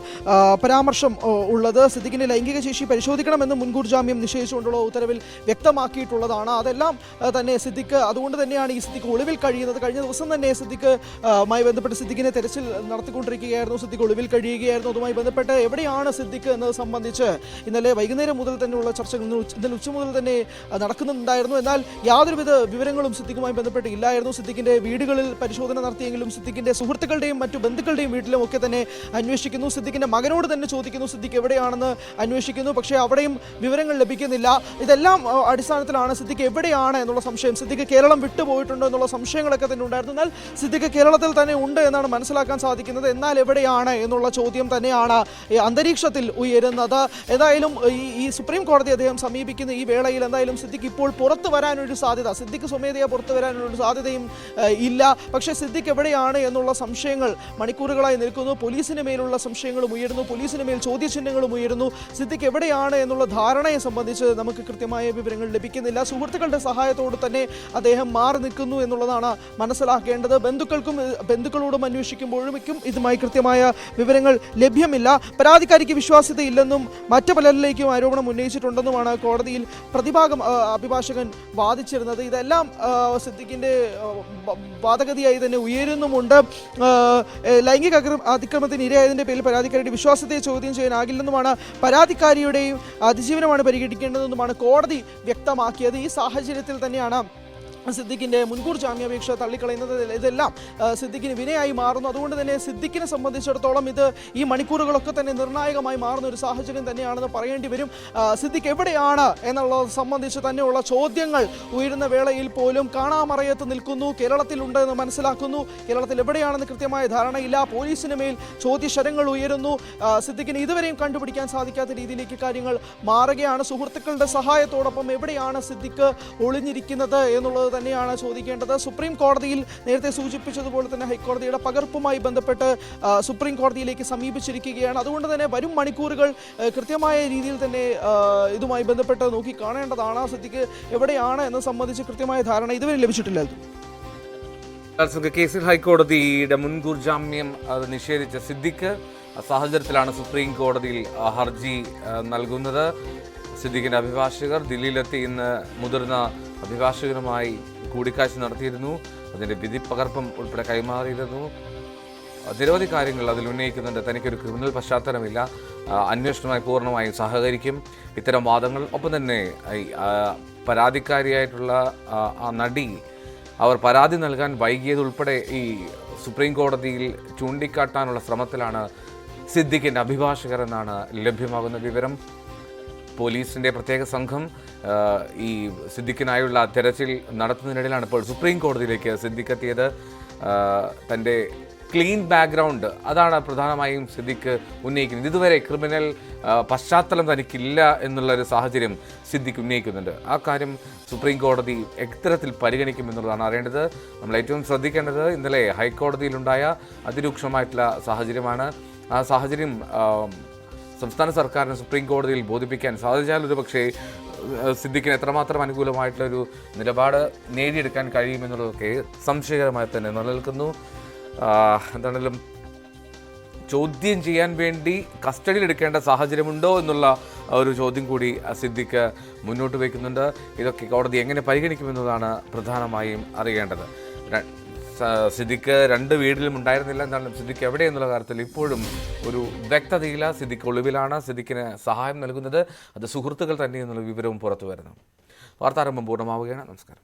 പരാമർശം ഉള്ളത്. സിദ്ദിഖിന്റെ ലൈംഗിക ശേഷി പരിശോധിക്കണമെന്ന് മുൻകൂർ ജാമ്യം നിശ്ചയിച്ചുകൊണ്ടുള്ള ഉത്തരവിൽ വ്യക്തമാക്കിയിട്ടുള്ളതാണ്. അതെല്ലാം തന്നെ സിദ്ദിഖ്, അതുകൊണ്ട് തന്നെയാണ് ഈ സിദ്ദിഖ് ഒളിവിൽ കഴിയുന്നത്. കഴിഞ്ഞ ദിവസം തന്നെ സിദ്ദിഖുമായി ബന്ധപ്പെട്ട് സിദ്ദിഖിനെ തെരച്ചിൽ നടത്തിക്കൊണ്ടിരിക്കുകയായിരുന്നു. സിദ്ദിഖ് ഒളിവിൽ കഴിയുകയായിരുന്നു. അതുമായി ബന്ധപ്പെട്ട് എവിടെയാണ് സിദ്ദിഖ് എന്നത് സംബന്ധിച്ച് ഇന്നലെ വൈകുന്നേരം മുതൽ തന്നെയുള്ള ചർച്ചകൾ ഇന്നലെ ഉച്ച മുതൽ തന്നെ നടക്കുന്നുണ്ടായിരുന്നു. എന്നാൽ യാതൊരുവിധ വിവരങ്ങളും സിദ്ദിഖുമായി ബന്ധപ്പെട്ട് ഇല്ലായിരുന്നു. സിദ്ദിഖിന്റെ വീഡിയോ വീടുകളിൽ പരിശോധന നടത്തിയെങ്കിലും സിദ്ദിഖിന്റെ സുഹൃത്തുക്കളുടെയും മറ്റു ബന്ധുക്കളുടെയും വീട്ടിലും ഒക്കെ തന്നെ അന്വേഷിക്കുന്നു. സിദ്ദിഖിന്റെ മകനോട് തന്നെ ചോദിക്കുന്നു സിദ്ദിഖ് എവിടെയാണെന്ന് അന്വേഷിക്കുന്നു. പക്ഷേ അവിടെയും വിവരങ്ങൾ ലഭിക്കുന്നില്ല. ഇതെല്ലാം അടിസ്ഥാനത്തിലാണ് സിദ്ദിഖ് എവിടെയാണ് എന്നുള്ള സംശയം. സിദ്ദിഖ് കേരളം വിട്ടുപോയിട്ടുണ്ടോ എന്നുള്ള സംശയങ്ങളൊക്കെ തന്നെ ഉണ്ടായിരുന്നു. എന്നാൽ സിദ്ദിഖ് കേരളത്തിൽ തന്നെ ഉണ്ട് എന്നാണ് മനസ്സിലാക്കാൻ സാധിക്കുന്നത്. എന്നാൽ എവിടെയാണ് എന്നുള്ള ചോദ്യം തന്നെയാണ് ഈ അന്തരീക്ഷത്തിൽ ഉയരുന്നത്. ഏതായാലും ഈ സുപ്രീം കോടതി അദ്ദേഹം സമീപിക്കുന്ന ഈ വേളയിൽ എന്തായാലും സിദ്ദിഖ് ഇപ്പോൾ പുറത്തു വരാനൊരു സാധ്യത, സിദ്ദിഖ് സ്വമേധയാ പുറത്തു വരാനൊരു സാധ്യതയും ഇല്ല. പക്ഷേ സിദ്ദിഖ് എവിടെയാണ് എന്നുള്ള സംശയങ്ങൾ മണിക്കൂറുകളായി നിൽക്കുന്നു. പോലീസിന് മേലുള്ള സംശയങ്ങളും ഉയരുന്നു, പോലീസിന് മേൽ ചോദ്യചിഹ്നങ്ങളും ഉയരുന്നു. സിദ്ദിഖ് എവിടെയാണ് എന്നുള്ള ധാരണയെ സംബന്ധിച്ച് നമുക്ക് കൃത്യമായ വിവരങ്ങൾ ലഭിക്കുന്നില്ല. സുഹൃത്തുക്കളുടെ സഹായത്തോട് തന്നെ അദ്ദേഹം മാറി നിൽക്കുന്നു എന്നുള്ളതാണ് മനസ്സിലാക്കേണ്ടത്. ബന്ധുക്കളോടും അന്വേഷിക്കുമ്പോഴും ഇതുമായി കൃത്യമായ വിവരങ്ങൾ ലഭ്യമില്ല. പരാതിക്കാരിക്ക് വിശ്വാസ്യതയില്ലെന്നും മറ്റു പലരിലേക്കും ആരോപണം ഉന്നയിച്ചിട്ടുണ്ടെന്നുമാണ് കോടതിയിൽ പ്രതിഭാഗം അഭിഭാഷകൻ വാദിച്ചിരുന്നത്. ഇതെല്ലാം സിദ്ദിഖിന്റെ വാദഗതിയായി തന്നെ ഉയരുന്നുമുണ്ട്. ലൈംഗിക അതിക്രമത്തിന് ഇരയായതിന്റെ പേരിൽ പരാതിക്കാരിയുടെ വിശ്വാസത്തെ ചോദ്യം ചെയ്യാനാകില്ലെന്നുമാണ്, പരാതിക്കാരിയുടെയും അതിജീവനമാണ് പരിഗണിക്കേണ്ടതെന്നുമാണ് കോടതി വ്യക്തമാക്കിയത്. ഈ സാഹചര്യത്തിൽ തന്നെയാണ് സിദ്ദിഖിന്റെ മുൻകൂർ ജാമ്യാപേക്ഷ തള്ളിക്കളയുന്നത്. ഇതെല്ലാം സിദ്ദിഖിന് വിനയായി മാറുന്നു. അതുകൊണ്ട് തന്നെ സിദ്ദിഖിനെ സംബന്ധിച്ചിടത്തോളം ഇത് ഈ മണിക്കൂറുകളൊക്കെ തന്നെ നിർണായകമായി മാറുന്ന ഒരു സാഹചര്യം തന്നെയാണെന്ന് പറയേണ്ടി വരും. സിദ്ദിഖ് എവിടെയാണ് എന്നുള്ളത് സംബന്ധിച്ച് തന്നെയുള്ള ചോദ്യങ്ങൾ ഉയരുന്ന വേളയിൽ പോലും കാണാമറയത്ത് നിൽക്കുന്നു. കേരളത്തിലുണ്ട് എന്ന് മനസ്സിലാക്കുന്നു. കേരളത്തിൽ എവിടെയാണെന്ന് കൃത്യമായ ധാരണയില്ല. പോലീസിന് മേൽ ചോദ്യശരങ്ങൾ ഉയരുന്നു. സിദ്ദിഖിന് ഇതുവരെയും കണ്ടുപിടിക്കാൻ സാധിക്കാത്ത രീതിയിലേക്ക് കാര്യങ്ങൾ മാറുകയാണ്. സുഹൃത്തുക്കളുടെ സഹായത്തോടൊപ്പം എവിടെയാണ് സിദ്ദിഖ് ഒളിഞ്ഞിരിക്കുന്നത് എന്നുള്ളത് തന്നെയാണ് ചോദിക്കേണ്ടത്. സുപ്രീം കോടതിയിൽ നേരത്തെ സൂചിപ്പിച്ചതുപോലെ തന്നെ ഹൈക്കോടതിയുടെ പകർപ്പുമായി ബന്ധപ്പെട്ട് സുപ്രീം കോടതിയിലേക്ക് സമീപിച്ചിരിക്കുകയാണ്. അതുകൊണ്ട് തന്നെ വരും മണിക്കൂറുകൾ കൃത്യമായ രീതിയിൽ തന്നെ ഇതുമായി ബന്ധപ്പെട്ട് നോക്കി കാണേണ്ടതാണ്. സിദ്ദിഖ് എവിടെയാണ് എന്ന് സംബന്ധിച്ച് കൃത്യമായ ധാരണ ഇതുവരെ ലഭിച്ചിട്ടില്ല. കേസിൽ ഹൈക്കോടതിയുടെ മുൻകൂർ ജാമ്യം നിഷേധിച്ച സിദ്ദിഖ് സാഹചര്യത്തിലാണ് സുപ്രീം കോടതിയിൽ ഹർജി നൽകുന്നത്. സിദ്ദിഖിന്റെ അഭിഭാഷകർ ദില്ലിയിലെത്തി ഇന്ന് മുതിർന്ന അഭിഭാഷകരുമായി കൂടിക്കാഴ്ച നടത്തിയിരുന്നു. അതിന്റെ വിധി പകർപ്പും ഉൾപ്പെടെ കൈമാറിയിരുന്നു. നിരവധി കാര്യങ്ങൾ അതിൽ ഉന്നയിക്കുന്നുണ്ട്. തനിക്കൊരു ക്രിമിനൽ പശ്ചാത്തലമില്ല, അന്വേഷണവുമായി പൂർണ്ണമായും സഹകരിക്കും, ഇത്തരം വാദങ്ങൾ. ഒപ്പം തന്നെ പരാതിക്കാരിയായിട്ടുള്ള ആ നടി അവർ പരാതി നൽകാൻ വൈകിയതുൾപ്പെടെ ഈ സുപ്രീം കോടതിയിൽ ചൂണ്ടിക്കാട്ടാനുള്ള ശ്രമത്തിലാണ് സിദ്ദിഖിന്റെ അഭിഭാഷകർ എന്നാണ് ലഭ്യമാകുന്ന വിവരം. പോലീസിൻ്റെ പ്രത്യേക സംഘം ഈ സിദ്ദിഖിനായുള്ള തെരച്ചിൽ നടത്തുന്നതിനിടയിലാണ് ഇപ്പോൾ സുപ്രീം കോടതിയിലേക്ക് സിദ്ദിഖ് എത്തിയത്. തൻ്റെ ക്ലീൻ ബാക്ക്ഗ്രൗണ്ട് അതാണ് പ്രധാനമായും സിദ്ദിഖ് ഉന്നയിക്കുന്നത്. ഇതുവരെ ക്രിമിനൽ പശ്ചാത്തലം തനിക്കില്ല എന്നുള്ളൊരു സാഹചര്യം സിദ്ദിഖ് ഉന്നയിക്കുന്നുണ്ട്. ആ കാര്യം സുപ്രീം കോടതി എത്തരത്തിൽ പരിഗണിക്കുമെന്നുള്ളതാണ് അറിയേണ്ടത്. നമ്മൾ ഏറ്റവും ശ്രദ്ധിക്കേണ്ടത് ഇന്നലെ ഹൈക്കോടതിയിലുണ്ടായ അതിരൂക്ഷമായിട്ടുള്ള സാഹചര്യമാണ്. ആ സാഹചര്യം സംസ്ഥാന സർക്കാരിന് സുപ്രീം കോടതിയിൽ ബോധിപ്പിക്കാൻ സാധിച്ചാൽ ഒരു പക്ഷേ സിദ്ദിഖിന് എത്രമാത്രം അനുകൂലമായിട്ടുള്ളൊരു നിലപാട് നേടിയെടുക്കാൻ കഴിയുമെന്നുള്ളതൊക്കെ സംശയകരമായി തന്നെ നിലനിൽക്കുന്നു. എന്താണെങ്കിലും ചോദ്യം ചെയ്യാൻ വേണ്ടി കസ്റ്റഡിയിൽ എടുക്കേണ്ട സാഹചര്യമുണ്ടോ എന്നുള്ള ഒരു ചോദ്യം കൂടി സിദ്ദിഖ് മുന്നോട്ട് വയ്ക്കുന്നുണ്ട്. ഇതൊക്കെ കോടതി എങ്ങനെ പരിഗണിക്കുമെന്നതാണ് പ്രധാനമായും അറിയേണ്ടത്. സിദ്ദിഖ് രണ്ട് വീട്ടിലും ഉണ്ടായിരുന്നില്ല. എന്നാലും സിദ്ദിഖ് എവിടെ എന്നുള്ള കാര്യത്തിൽ ഇപ്പോഴും ഒരു വ്യക്തതയില്ല. സിദ്ദിഖ് ഒളിവിലാണ്. സിദ്ദിഖിന് സഹായം നൽകുന്നത് അത് സുഹൃത്തുക്കൾ തന്നെ എന്നുള്ള വിവരവും പുറത്തു വരുന്നു. വാർത്താരംഭം പൂർണ്ണമാവുകയാണ്. നമസ്കാരം.